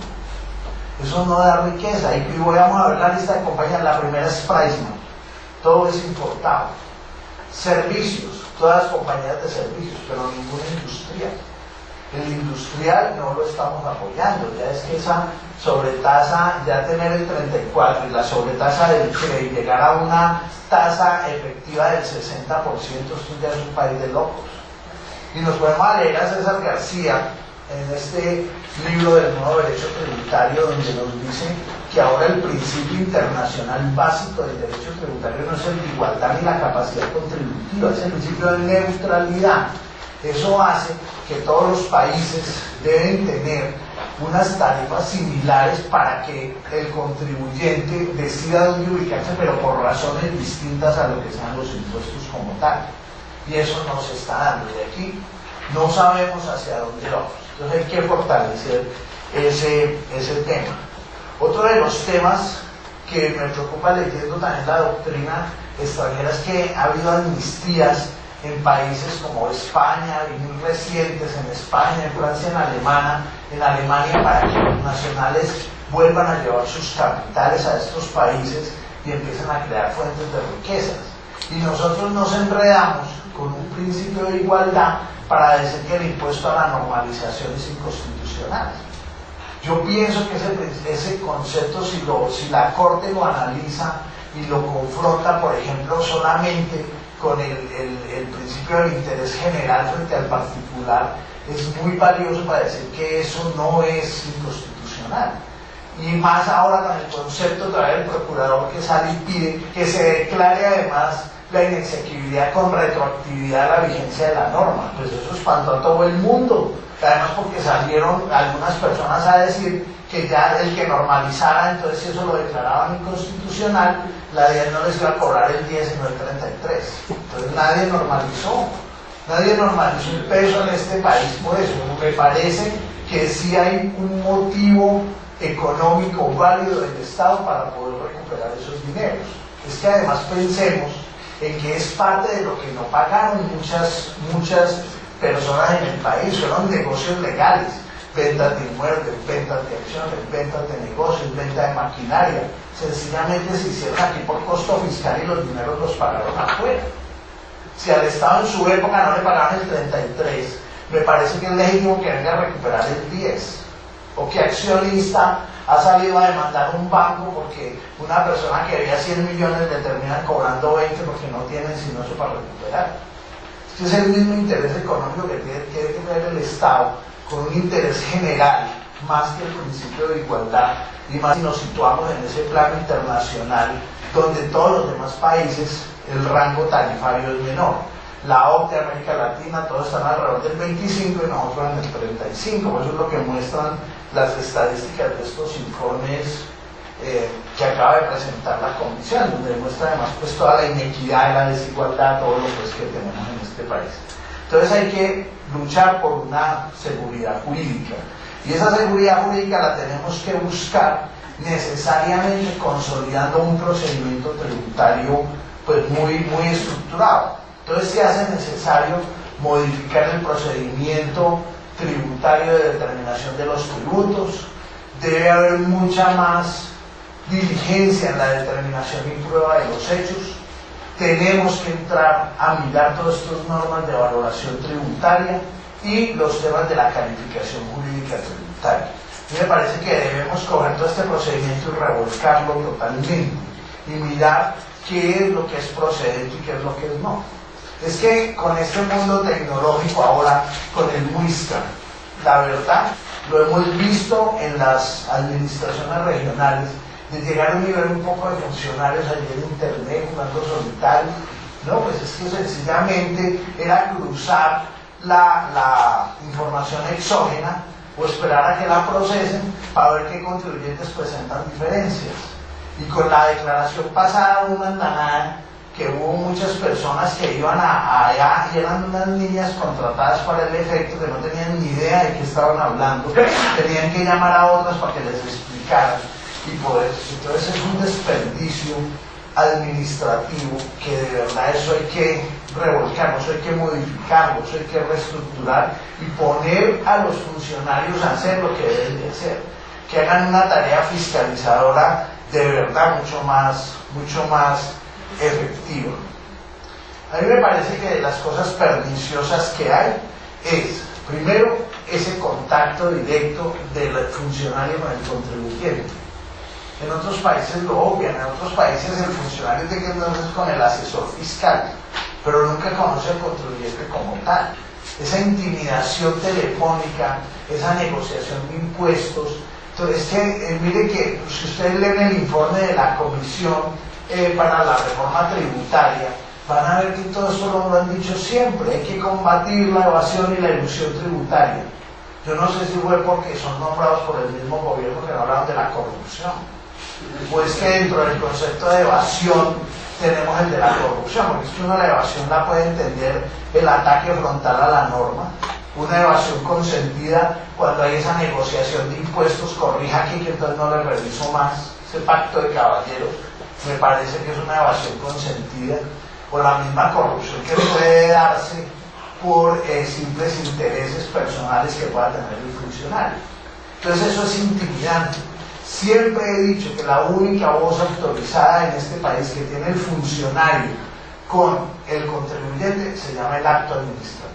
Eso no da riqueza. Y voy a ver la lista de compañías. La primera es Priceman, todo es importado. Servicios, todas las compañías de servicios, pero ninguna industrial. El industrial no lo estamos apoyando. Ya es que esa sobretasa, ya tener el 34 y la sobretasa del crédito, llegar a una tasa efectiva del 60%, esto ya es un país de locos. Y nos podemos leer a César García en este libro del nuevo derecho tributario, donde nos dice que ahora el principio internacional básico del derecho tributario no es el de igualdad ni la capacidad contributiva, es el principio de neutralidad. Eso hace que todos los países deben tener unas tarifas similares para que el contribuyente decida dónde ubicarse, pero por razones distintas a lo que sean los impuestos como tal. Y eso no se está dando. Y aquí no sabemos hacia dónde vamos. Entonces hay que fortalecer ese tema. Otro de los temas que me preocupa leyendo también la doctrina extranjera es que ha habido amnistías en países como España, y muy recientes en España, en Francia, en Alemania, para que los nacionales vuelvan a llevar sus capitales a estos países y empiecen a crear fuentes de riquezas. Y nosotros nos enredamos con un principio de igualdad para decir que el impuesto a la normalización es inconstitucional. Yo pienso que ese concepto, si la Corte lo analiza y lo confronta, por ejemplo, solamente con el principio del interés general frente al particular, es muy valioso para decir que eso no es inconstitucional. Y más ahora con el concepto todavía del procurador que sale y pide que se declare además la inexequibilidad con retroactividad a la vigencia de la norma. Pues eso espantó a todo el mundo, además porque salieron algunas personas a decir que ya el que normalizara, entonces si eso lo declaraban inconstitucional, la 10 no les iba a cobrar el 10 sino el 33. Entonces nadie normalizó el peso en este país por eso. Me parece que sí hay un motivo económico válido del Estado para poder recuperar esos dineros. Es que además pensemos en que es parte de lo que no pagaron muchas personas en el país, fueron negocios legales, ventas de inmuebles, ventas de acciones, ventas de negocios, venta de maquinaria, sencillamente se hicieron aquí por costo fiscal y los dineros los pagaron afuera. Si al Estado en su época no le pagaban el 33, me parece que es legítimo que venga a recuperar el 10. ¿O qué accionista ha salido a demandar un banco porque una persona que debía 100 millones le terminan cobrando 20 porque no tienen sino eso para recuperar? Este es el mismo interés económico que tiene que tener el Estado, con un interés general, más que el principio de igualdad, y más si nos situamos en ese plano internacional, donde todos los demás países el rango tarifario es menor. la OCDE de América Latina, todos están alrededor del 25 y nosotros en el 35, eso es lo que muestran las estadísticas de estos informes que acaba de presentar la Comisión, donde muestra además pues toda la inequidad, la desigualdad, todo lo pues, que tenemos en este país. Entonces hay que luchar por una seguridad jurídica, y esa seguridad jurídica la tenemos que buscar necesariamente consolidando un procedimiento tributario pues muy estructurado. Entonces se hace necesario modificar el procedimiento tributario de determinación de los tributos, debe haber mucha más diligencia en la determinación y prueba de los hechos, tenemos que entrar a mirar todas estas normas de valoración tributaria y los temas de la calificación jurídica tributaria. A mí me parece que debemos coger todo este procedimiento y revolcarlo totalmente y mirar qué es lo que es procedente y qué es lo que es no. Es que con este mundo tecnológico ahora, con el MUISCA, la verdad, lo hemos visto en las administraciones regionales, de llegar a un nivel un poco de funcionarios allí en internet jugando solitario. No, pues es que sencillamente era cruzar la información exógena o esperar a que la procesen para ver qué contribuyentes presentan diferencias. Y con la declaración pasada una andanada que hubo muchas personas que iban allá y eran unas niñas contratadas para el efecto, que no tenían ni idea de qué estaban hablando, tenían que llamar a otras para que les explicaran. Y por eso, entonces es un desperdicio administrativo que de verdad eso hay que revolcarlo, eso hay que modificarlo, eso hay que reestructurar y poner a los funcionarios a hacer lo que deben de hacer, que hagan una tarea fiscalizadora de verdad mucho más efectiva. A mí me parece que de las cosas perniciosas que hay es, primero, ese contacto directo del funcionario con el contribuyente. En otros países lo obvian, en otros países el funcionario tiene que entonces con el asesor fiscal, pero nunca conoce al contribuyente como tal. Esa intimidación telefónica, esa negociación de impuestos. Entonces, mire que si ustedes leen el informe de la Comisión para la Reforma Tributaria, van a ver que todo eso lo han dicho siempre, hay que combatir la evasión y la ilusión tributaria. Yo no sé si fue porque son nombrados por el mismo gobierno que no hablaron de la corrupción. Pues que dentro del concepto de evasión tenemos el de la corrupción, porque es que uno la evasión la puede entender el ataque frontal a la norma, una evasión consentida cuando hay esa negociación de impuestos, corrija aquí que entonces no le reviso más, ese pacto de caballeros, me parece que es una evasión consentida, o la misma corrupción que puede darse por simples intereses personales que pueda tener el funcionario. Entonces eso es intimidante. Siempre he dicho que la única voz autorizada en este país que tiene el funcionario con el contribuyente se llama el acto administrativo.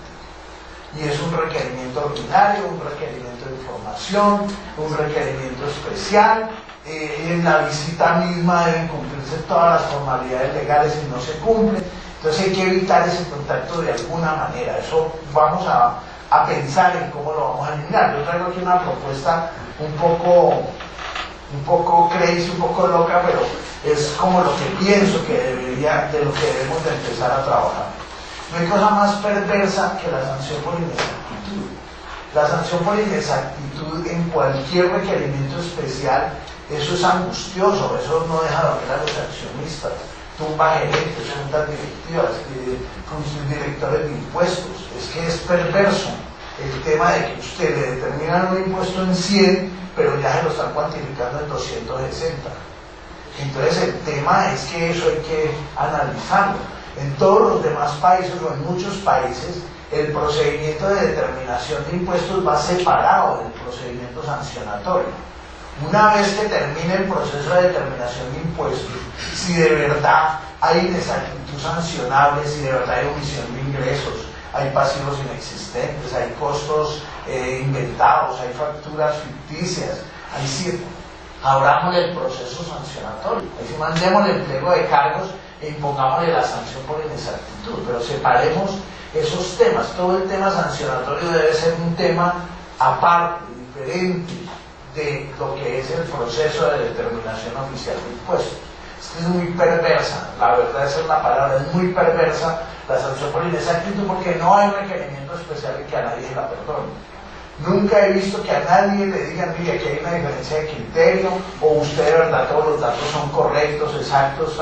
Y es un requerimiento ordinario, un requerimiento de información, un requerimiento especial. En la visita misma deben cumplirse todas las formalidades legales y no se cumple. Entonces hay que evitar ese contacto de alguna manera. Eso vamos a pensar en cómo lo vamos a eliminar. Yo traigo aquí una propuesta un poco crazy, un poco loca, pero es como lo que pienso que de lo que debemos de empezar a trabajar. No hay cosa más perversa que la sanción por inexactitud. La sanción por inexactitud en cualquier requerimiento especial, eso es angustioso, eso no deja dormir a los accionistas, tumba gerentes, juntas directivas, directores de impuestos. Es que es perverso el tema de que usted le determinan un impuesto en 100, pero ya se lo están cuantificando en 260. Entonces el tema es que eso hay que analizarlo. En todos los demás países o en muchos países el procedimiento de determinación de impuestos va separado del procedimiento sancionatorio. Una vez que termine el proceso de determinación de impuestos, si de verdad hay inexactitud sancionable, si de verdad hay omisión de ingresos, hay pasivos inexistentes, hay costos inventados, hay facturas ficticias, ahí sí, abrámosle el proceso sancionatorio, ahí sí mandémosle el pliego de cargos e impongámosle la sanción por inexactitud, pero separemos esos temas. Todo el tema sancionatorio debe ser un tema aparte, diferente de lo que es el proceso de determinación oficial de impuestos. es que es muy perversa, la verdad esa es la palabra, es muy perversa la sanción por inexactitud, porque no hay requerimiento especial en que a nadie se la perdone. Nunca he visto que a nadie le digan, mire, aquí hay una diferencia de criterio, o usted de verdad todos los datos son correctos, exactos,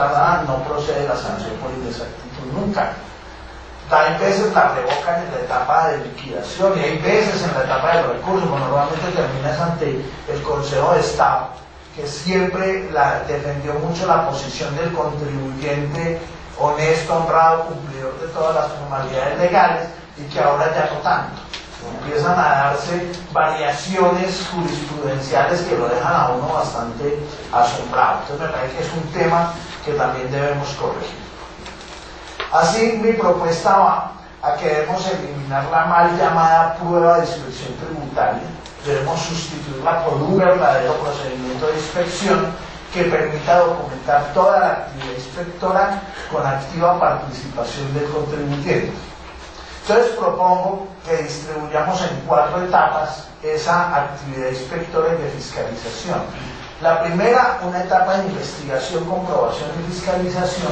no procede la sanción por inexactitud, nunca. Hay veces la revocan en la etapa de liquidación y hay veces en la etapa del recurso, cuando normalmente terminas ante el Consejo de Estado, que siempre defendió mucho la posición del contribuyente honesto, honrado, cumplidor de todas las formalidades legales, y que ahora ya no tanto. Empiezan a darse variaciones jurisprudenciales que lo dejan a uno bastante asombrado. Entonces me parece que es un tema que también debemos corregir. Así, mi propuesta va a que debemos eliminar la mal llamada prueba de inspección tributaria. Debemos sustituirla por un verdadero procedimiento de inspección que permita documentar toda la actividad inspectora con activa participación del contribuyente. Entonces propongo que distribuyamos en 4 etapas esa actividad inspectora y de fiscalización. La primera, una etapa de investigación, comprobación y fiscalización,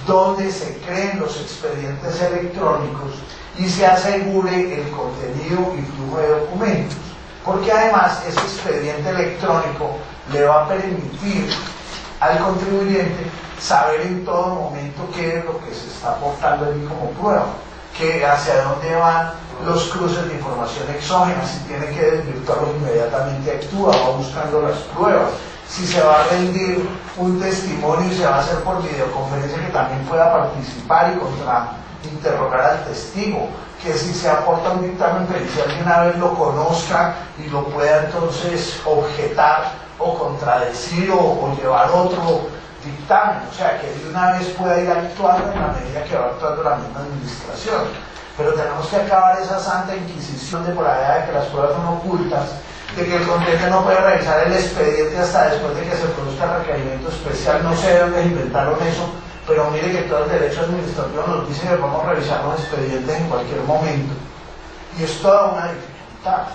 donde se creen los expedientes electrónicos y se asegure el contenido y flujo de documentos, porque además ese expediente electrónico le va a permitir al contribuyente saber en todo momento qué es lo que se está aportando allí como prueba, que hacia dónde van los cruces de información exógena, si tiene que desvirtuarlo inmediatamente actúa, va buscando las pruebas, si se va a rendir un testimonio y se va a hacer por videoconferencia que también pueda participar y interrogar al testigo, que si se aporta un dictamen pericial de una vez lo conozca y lo pueda entonces objetar o contradecir o llevar otro dictamen, o sea que de una vez pueda ir actuando en la medida que va actuando la misma administración. Pero tenemos que acabar esa santa inquisición de por allá de que las pruebas son ocultas, de que el contribuyente no puede revisar el expediente hasta después de que se produzca el requerimiento especial. No sé de dónde inventaron eso, pero mire que todo el derecho administrativo nos dice que podemos revisar los expedientes en cualquier momento, y es toda una dificultad.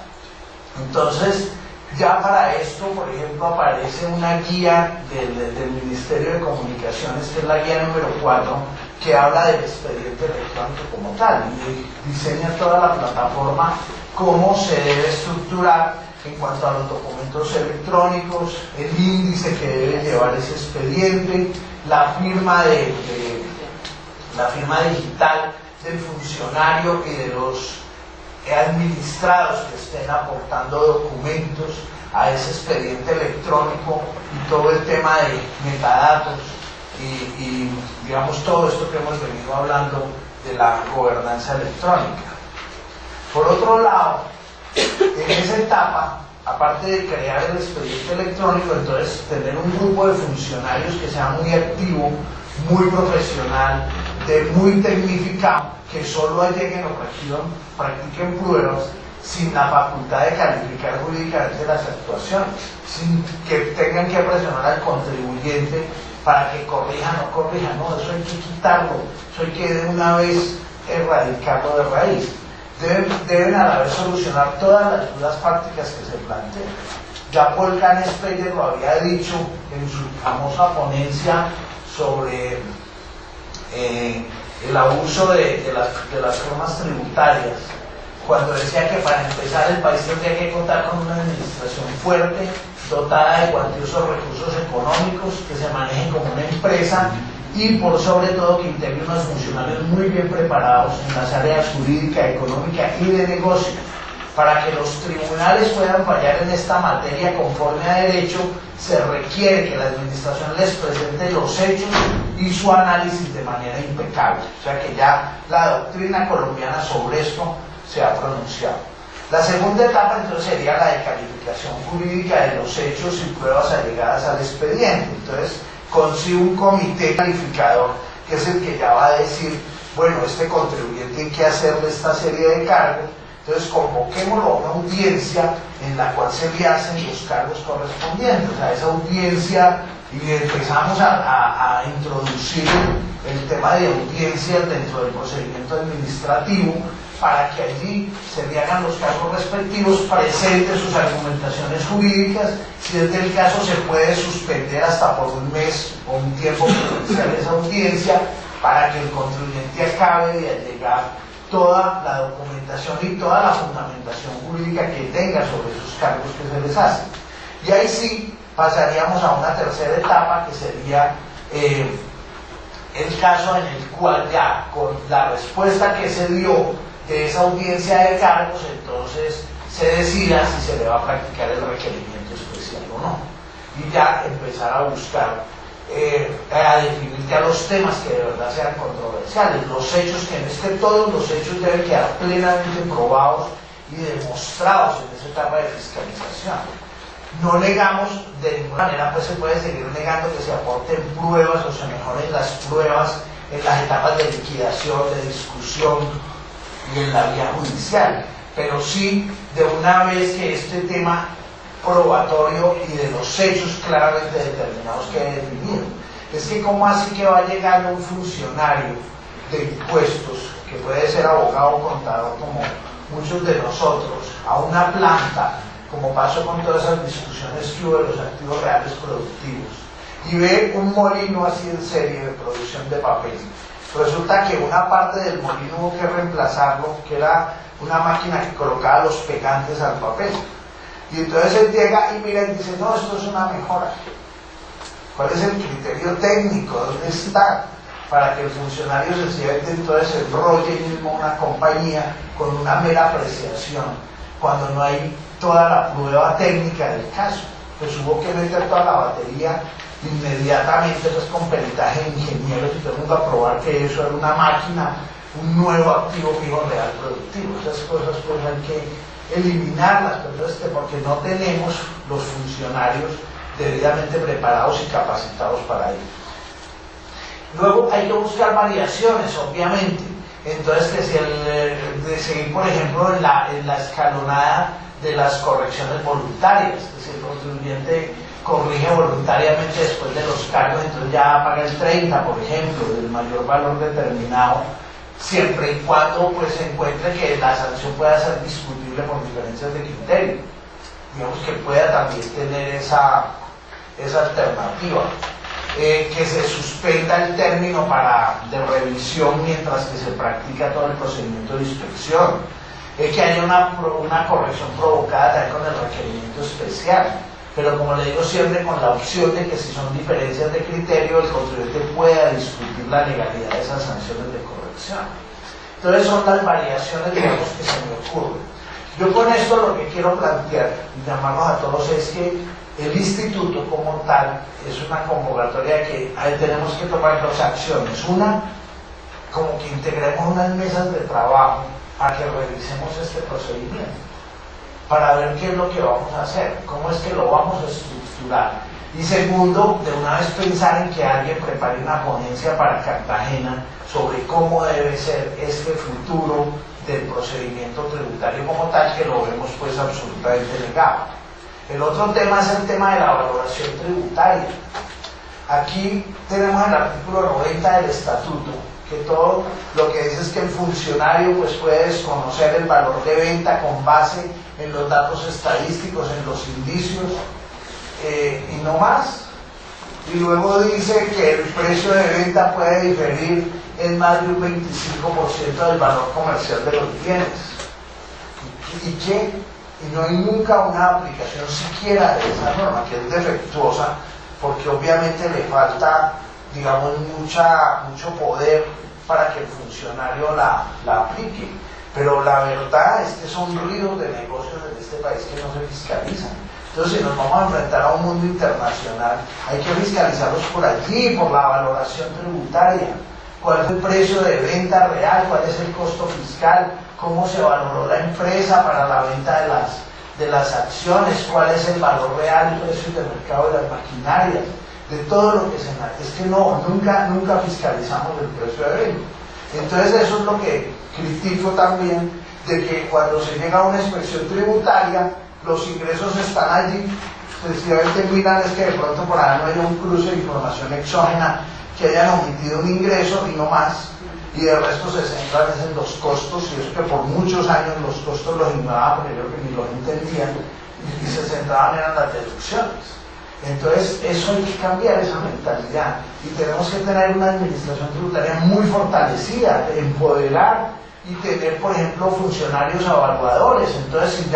Entonces, ya para esto, por ejemplo, aparece una guía del Ministerio de Comunicaciones, que es la guía número 4, que habla del expediente electrónico como tal, y diseña toda la plataforma, cómo se debe estructurar en cuanto a los documentos electrónicos, el índice que debe llevar ese expediente, la firma digital del funcionario y de los administrados que estén aportando documentos a ese expediente electrónico, y todo el tema de metadatos y digamos todo esto que hemos venido hablando de la gobernanza electrónica. Por otro lado, en esa etapa, aparte de crear el expediente electrónico, entonces tener un grupo de funcionarios que sea muy activo, muy profesional, muy tecnificado, que solo lleguen o practiquen pruebas sin la facultad de calificar jurídicamente las actuaciones, sin que tengan que presionar al contribuyente para que corrija o no corrija, no, eso hay que quitarlo, eso hay que de una vez erradicarlo de raíz. Deben a la vez solucionar todas las dudas prácticas que se plantean. Ya Paul Kahn-Speyer lo había dicho en su famosa ponencia sobre el abuso de las formas tributarias, cuando decía que para empezar el país tendría que contar con una administración fuerte, dotada de cuantiosos recursos económicos, que se manejen como una empresa, y por sobre todo que integre unos funcionarios muy bien preparados en las áreas jurídica, económica y de negocio, para que los tribunales puedan fallar en esta materia conforme a derecho. Se requiere que la administración les presente los hechos y su análisis de manera impecable, o sea que ya la doctrina colombiana sobre esto se ha pronunciado. La segunda etapa entonces sería la de calificación jurídica de los hechos y pruebas allegadas al expediente. Entonces consigue un comité calificador, que es el que ya va a decir, bueno, este contribuyente hay que hacerle esta serie de cargos. Entonces convoquémoslo a una audiencia en la cual se le hacen los cargos correspondientes. O sea, esa audiencia, y empezamos a introducir el tema de audiencias dentro del procedimiento administrativo, para que allí se le hagan los cargos respectivos, presente sus argumentaciones jurídicas, si es del caso se puede suspender hasta por un mes o un tiempo prudencial esa audiencia para que el contribuyente acabe de allegar toda la documentación y toda la fundamentación jurídica que tenga sobre esos cargos que se les hacen. Y ahí sí pasaríamos a una tercera etapa, que sería el caso en el cual ya con la respuesta que se dio de esa audiencia de cargos, entonces se decida si se le va a practicar el requerimiento especial o no. Y ya empezar a buscar, a definir ya los temas que de verdad sean controversiales, los hechos que todos los hechos deben quedar plenamente probados y demostrados en esa etapa de fiscalización. No negamos, de ninguna manera pues se puede seguir negando que se aporten pruebas o se mejoren las pruebas en las etapas de liquidación, de discusión y en la vía judicial, pero sí de una vez que este tema probatorio y de los hechos claramente determinados quede definido. Es que ¿cómo así que va llegando un funcionario de impuestos, que puede ser abogado o contador como muchos de nosotros, a una planta, como pasó con todas esas discusiones que hubo de los activos reales productivos, y ve un molino así en serie de producción de papel? Resulta que una parte del molino hubo que reemplazarlo, que era una máquina que colocaba los pegantes al papel. Y entonces él llega y mira y dice, no, esto es una mejora. ¿Cuál es el criterio técnico? ¿Dónde está? Para que el funcionario sencillamente entonces enrolle mismo una compañía con una mera apreciación, cuando no hay toda la prueba técnica del caso. Pues hubo que meter toda la batería inmediatamente, pues con peritaje de ingenieros y todo el mundo a probar que eso era una máquina, un nuevo activo fijo real productivo. Esas cosas pues hay que eliminarlas, porque no tenemos los funcionarios debidamente preparados y capacitados para ello. Luego hay que buscar variaciones, obviamente. Entonces, que si de seguir, por ejemplo, en la escalonada de las correcciones voluntarias, que si el contribuyente corrige voluntariamente después de los cargos, entonces ya paga el 30, por ejemplo, del mayor valor determinado, siempre y cuando pues se encuentre que la sanción pueda ser discutible por diferencias de criterio. Digamos que pueda también tener esa alternativa. Que se suspenda el término de revisión mientras que se practica todo el procedimiento de inspección. Que haya una corrección provocada también con el requerimiento especial. Pero como le digo siempre, con la opción de que si son diferencias de criterio, el contribuyente pueda discutir la legalidad de esas sanciones de corrección. Entonces son las variaciones, digamos, que se me ocurren. Yo con esto lo que quiero plantear y llamarnos a todos es que el instituto como tal es una convocatoria que tenemos que tomar dos acciones. Una, como que integremos unas mesas de trabajo para que revisemos este procedimiento, para ver qué es lo que vamos a hacer, cómo es que lo vamos a estructurar. Y segundo, de una vez pensar en que alguien prepare una ponencia para Cartagena sobre cómo debe ser este futuro del procedimiento tributario como tal, que lo vemos pues absolutamente negado. El otro tema es el tema de la valoración tributaria. Aquí tenemos el artículo 90 del estatuto, que todo lo que dice es que el funcionario pues puede desconocer el valor de venta con base en los datos estadísticos, en los indicios y no más. Y luego dice que el precio de venta puede diferir en más de un 25% del valor comercial de los bienes. ¿Y qué? Y no hay nunca una aplicación siquiera de esa norma, que es defectuosa, porque obviamente le falta, digamos, mucho poder para que el funcionario la aplique. Pero la verdad es que son ruidos de negocios en este país que no se fiscalizan. Entonces, si nos vamos a enfrentar a un mundo internacional, hay que fiscalizarlos por allí, por la valoración tributaria. ¿Cuál es el precio de venta real? ¿Cuál es el costo fiscal? ¿Cómo se valoró la empresa para la venta de las acciones? ¿Cuál es el valor real y precios de mercado de las maquinarias? De todo lo que se hace. Es que nunca fiscalizamos el precio de venta. Entonces eso es lo que critico también, de que cuando se llega a una inspección tributaria, los ingresos están allí, sencillamente miran es que de pronto por ahí no haya un cruce de información exógena, que hayan omitido un ingreso y no más, y de resto se centran en los costos, y eso que por muchos años los costos los ignoraban porque creo que ni los entendían, y se centraban en las deducciones. Entonces eso hay que cambiar esa mentalidad, y tenemos que tener una administración tributaria muy fortalecida, empoderar y tener, por ejemplo, funcionarios evaluadores. Entonces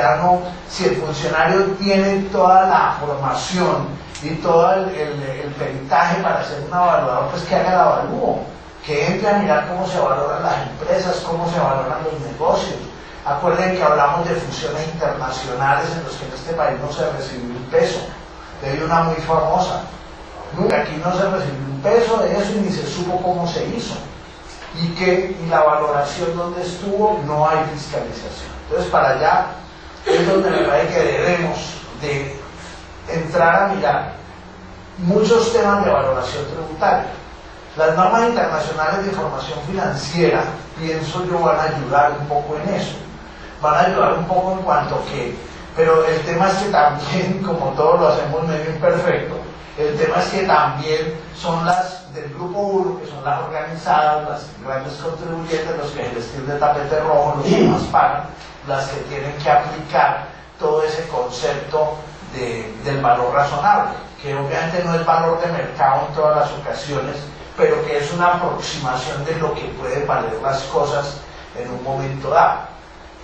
si el funcionario tiene toda la formación y todo el peritaje para ser un evaluador, pues que haga el avalúo, que entre a mirar cómo se valoran las empresas, cómo se valoran los negocios. Acuerden que hablamos de fusiones internacionales en los que en este país no se recibió un peso. Hay una muy famosa. Nunca aquí no se recibió un peso de eso y ni se supo cómo se hizo. Y la valoración donde estuvo, no hay fiscalización. Entonces para allá es donde me parece que debemos de entrar a mirar muchos temas de valoración tributaria. Las normas internacionales de información financiera, pienso yo, van a ayudar un poco en eso. Van a ayudar un poco en cuanto que, pero el tema es que también, como todos lo hacemos medio imperfecto, el tema es que también son las del grupo 1, que son las organizadas, las grandes contribuyentes, los que se vestir de tapete rojo, los que más pagan, las que tienen que aplicar todo ese concepto del valor razonable, que obviamente no es valor de mercado en todas las ocasiones, pero que es una aproximación de lo que pueden valer las cosas en un momento dado.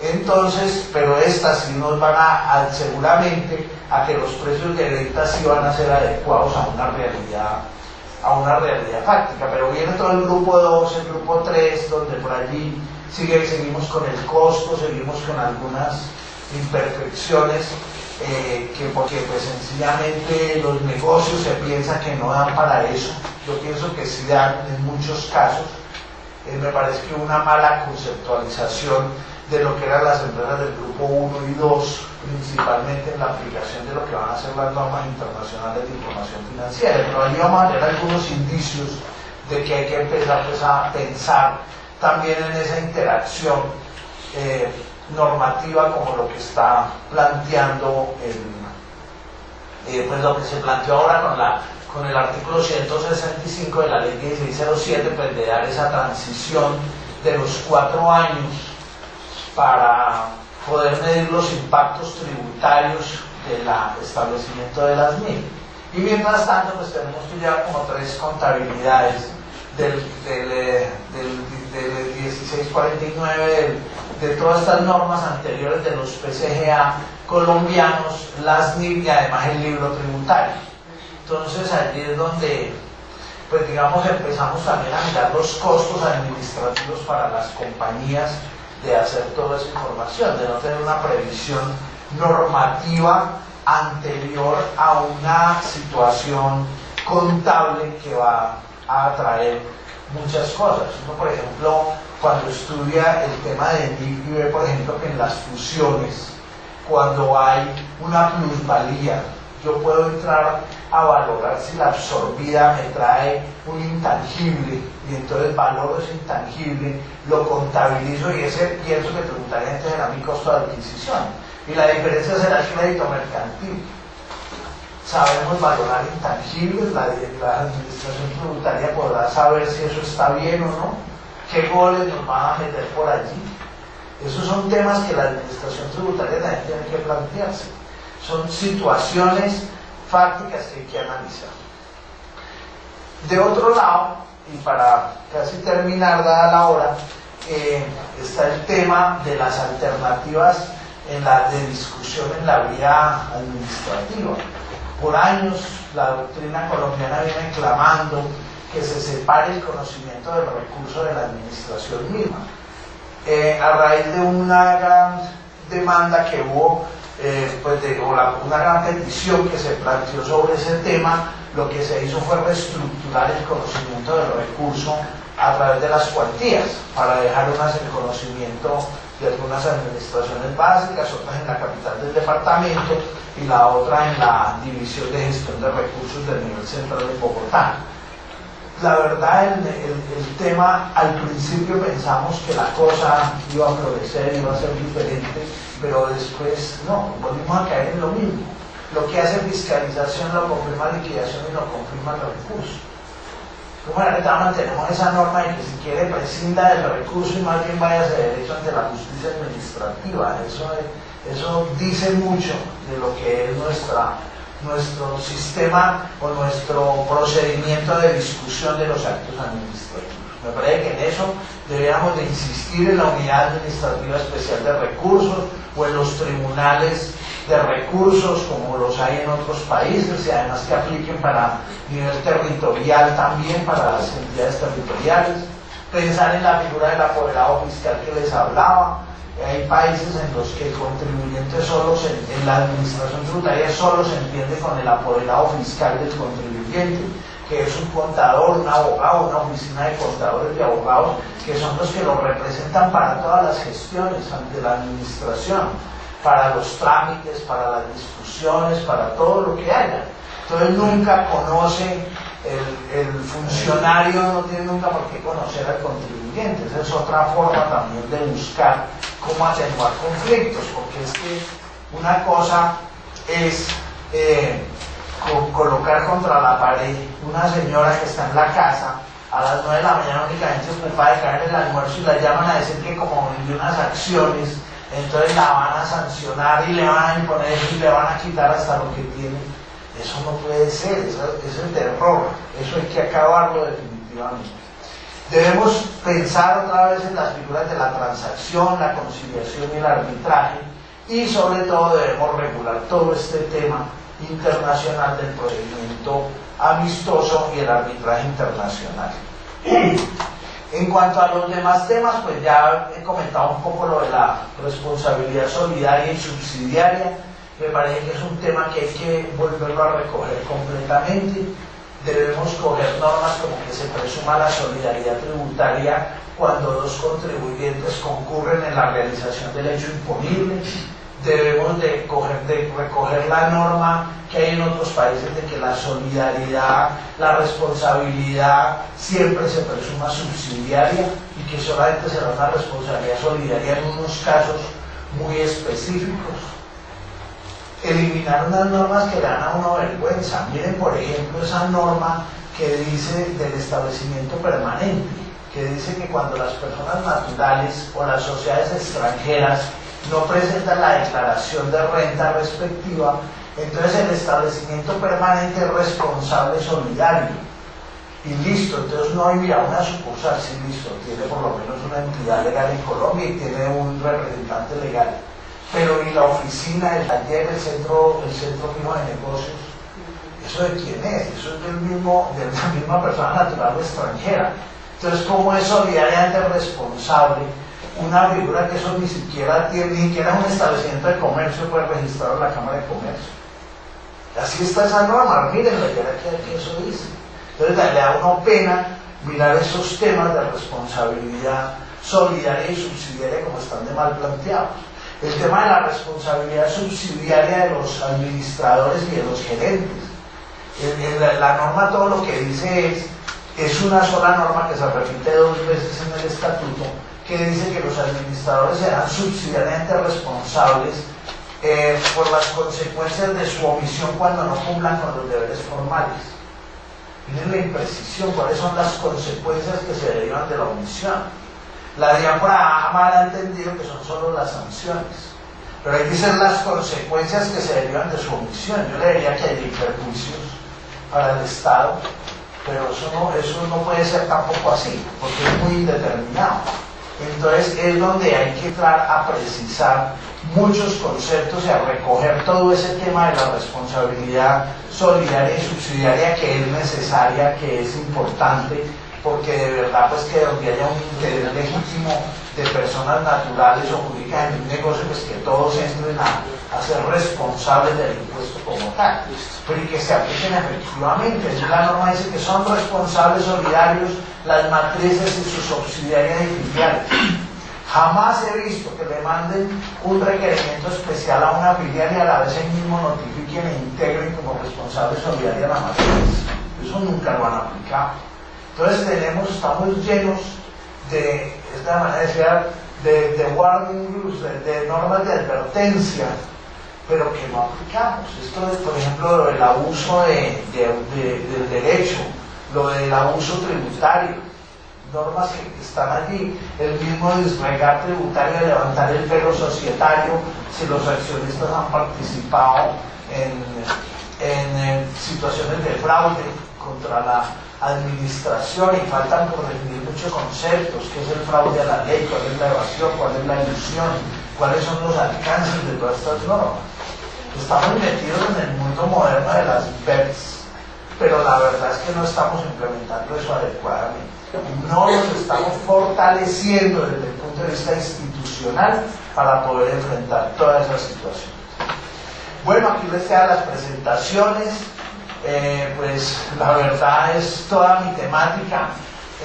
Entonces, pero estas sí nos van seguramente a que los precios de venta sí van a ser adecuados a una realidad fáctica, pero viene todo el grupo 2, el grupo 3, donde por allí seguimos con el costo, seguimos con algunas imperfecciones, porque pues sencillamente los negocios se piensa que no dan para eso. Yo pienso que sí dan en muchos casos. Me parece que una mala conceptualización de lo que eran las empresas del grupo 1 y 2, principalmente en la aplicación de lo que van a ser las normas internacionales de información financiera. Pero allí vamos a tener algunos indicios de que hay que empezar pues, a pensar también en esa interacción normativa, como lo que está planteando pues lo que se planteó ahora con el artículo 165 de la ley 1607, pues de dar esa transición de los 4 años para poder medir los impactos tributarios del establecimiento de las MIP. Y mientras tanto, pues tenemos que llevar como 3 contabilidades del 1649, de todas estas normas anteriores de los PCGA colombianos, las NIP y además el libro tributario. Entonces allí es donde, pues digamos, empezamos también a mirar los costos administrativos para las compañías de hacer toda esa información, de no tener una previsión normativa anterior a una situación contable que va a atraer muchas cosas. Uno, por ejemplo, cuando estudia el tema de NIF y ve, por ejemplo, que en las fusiones, cuando hay una plusvalía, yo puedo entrar a valorar si la absorbida me trae un intangible, y entonces valoro ese intangible, lo contabilizo, y ese pienso que tributariamente será mi costo de adquisición, y la diferencia será el crédito mercantil. Sabemos valorar intangibles, la administración tributaria podrá saber si eso está bien o no, qué goles nos van a meter por allí. Esos son temas que la administración tributaria también tiene que plantearse. Son situaciones fácticas que hay que analizar. De otro lado, y para casi terminar dada la hora, está el tema de las alternativas de discusión en la vía administrativa. Por años la doctrina colombiana viene clamando que se separe el conocimiento del recurso de la administración misma. A raíz de una gran demanda que hubo, una gran petición que se planteó sobre ese tema, lo que se hizo fue reestructurar el conocimiento del recurso a través de las cuantías, para dejar unas en conocimiento de algunas administraciones básicas, otras en la capital del departamento y la otra en la división de gestión de recursos del nivel central de Bogotá. La verdad, el tema, al principio pensamos que la cosa iba a florecer, iba a ser diferente, pero después no, volvimos a caer en lo mismo. Lo que hace fiscalización lo confirma liquidación y lo confirma los recursos. mantenemos esa norma de que si quiere prescinda del recurso y más bien vaya de derecho ante la justicia administrativa. Eso dice mucho de lo que es nuestro sistema o nuestro procedimiento de discusión de los actos administrativos. Me parece que en eso deberíamos de insistir en la unidad administrativa especial de recursos o en los tribunales de recursos como los hay en otros países y además que apliquen para nivel territorial también para las entidades territoriales. Pensar en la figura del apoderado fiscal que les hablaba. Hay países en los que el contribuyente en la administración tributaria solo se entiende con el apoderado fiscal del contribuyente, que es un contador, un abogado, una oficina de contadores y abogados, que son los que lo representan para todas las gestiones ante la administración, para los trámites, para las discusiones, para todo lo que haya. Entonces nunca conoce, el funcionario no tiene nunca por qué conocer al contribuyente. Esa es otra forma también de buscar cómo atenuar conflictos, porque es que una cosa es colocar contra la pared una señora que está en la casa a las 9 de la mañana únicamente ocupada de caer el almuerzo y la llaman a decir que como vendió unas acciones, entonces la van a sancionar y le van a imponer y le van a quitar hasta lo que tiene. Eso no puede ser, eso es terror, eso hay que acabarlo definitivamente. Debemos pensar otra vez en las figuras de la transacción, la conciliación y el arbitraje, y sobre todo debemos regular todo este tema internacional del procedimiento amistoso y el arbitraje internacional. En cuanto a los demás temas, pues ya he comentado un poco lo de la responsabilidad solidaria y subsidiaria. Me parece que es un tema que hay que volverlo a recoger completamente. Debemos coger normas como que se presuma la solidaridad tributaria cuando dos contribuyentes concurren en la realización del hecho imponible. Debemos de recoger la norma que hay en otros países de que la solidaridad, la responsabilidad siempre se presuma subsidiaria y que solamente será una responsabilidad solidaria en unos casos muy específicos. Eliminar unas normas que le dan a uno vergüenza. Miren, por ejemplo, esa norma que dice del establecimiento permanente, que dice que cuando las personas naturales o las sociedades extranjeras no presentan la declaración de renta respectiva, entonces el establecimiento permanente es responsable solidario. Y listo, entonces no hay, mira, una sucursal, sí, listo, tiene por lo menos una entidad legal en Colombia y tiene un representante legal. Pero y la oficina, el taller, el centro fijo de negocios, ¿eso de quién es? Eso es de la misma persona natural o extranjera. Entonces, ¿cómo es solidariamente responsable una figura que eso ni siquiera tiene, ni siquiera un establecimiento de comercio puede registrar en la Cámara de Comercio? Así está esa norma, miren la que eso dice. Entonces le da a uno pena mirar esos temas de responsabilidad solidaria y subsidiaria como están de mal planteados. El tema de la responsabilidad subsidiaria de los administradores y de los gerentes. La norma todo lo que dice es una sola norma que se repite 2 veces en el estatuto, que dice que los administradores serán subsidiariamente responsables por las consecuencias de su omisión cuando no cumplan con los deberes formales. Miren la imprecisión, cuáles son las consecuencias que se derivan de la omisión. La diáspora ha mal entendido que son solo las sanciones, pero hay que ser las consecuencias que se derivan de su omisión. Yo le diría que hay perjuicios para el Estado, pero eso no puede ser tampoco así, porque es muy indeterminado. Entonces es donde hay que entrar a precisar muchos conceptos y a recoger todo ese tema de la responsabilidad solidaria y subsidiaria que es necesaria, que es importante, porque de verdad pues que donde haya un interés legítimo de personas naturales o jurídicas en un negocio, pues que todos entren a ser responsables del impuesto como tal, pero y que se apliquen efectivamente. La norma dice que son responsables solidarios las matrices y sus subsidiarias y filiales. Jamás he visto que le manden un requerimiento especial a una filial y a la vez ellos mismos notifiquen e integren como responsable solidaria la matriz. Eso nunca lo han aplicado. Entonces estamos llenos de esta manera de warning rules, de normas de advertencia, pero que no aplicamos. Esto es, por ejemplo, el abuso del derecho, lo del abuso tributario, normas que están allí, el mismo disgregar tributario de levantar el velo societario si los accionistas han participado en situaciones de fraude contra la administración, y faltan por definir muchos conceptos: qué es el fraude a la ley, cuál es la evasión, cuál es la ilusión, cuáles son los alcances de todas estas normas. Estamos metidos en el mundo moderno de las BEPS, pero la verdad es que no estamos implementando eso adecuadamente. No nos estamos fortaleciendo desde el punto de vista institucional para poder enfrentar todas esas situaciones. Bueno, aquí les quedan las presentaciones. Pues la verdad es toda mi temática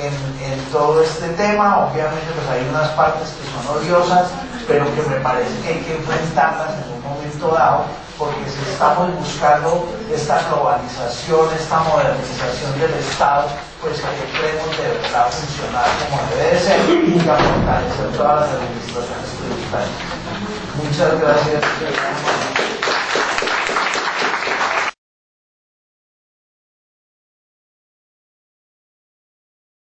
en todo este tema. Obviamente pues hay unas partes que son odiosas, pero que me parece que hay que enfrentarlas en un momento dado, porque si estamos buscando esta globalización, esta modernización del Estado, pues queremos de verdad funcionar como debe de ser y a fortalecer todas las administraciones tributarias. Muchas gracias.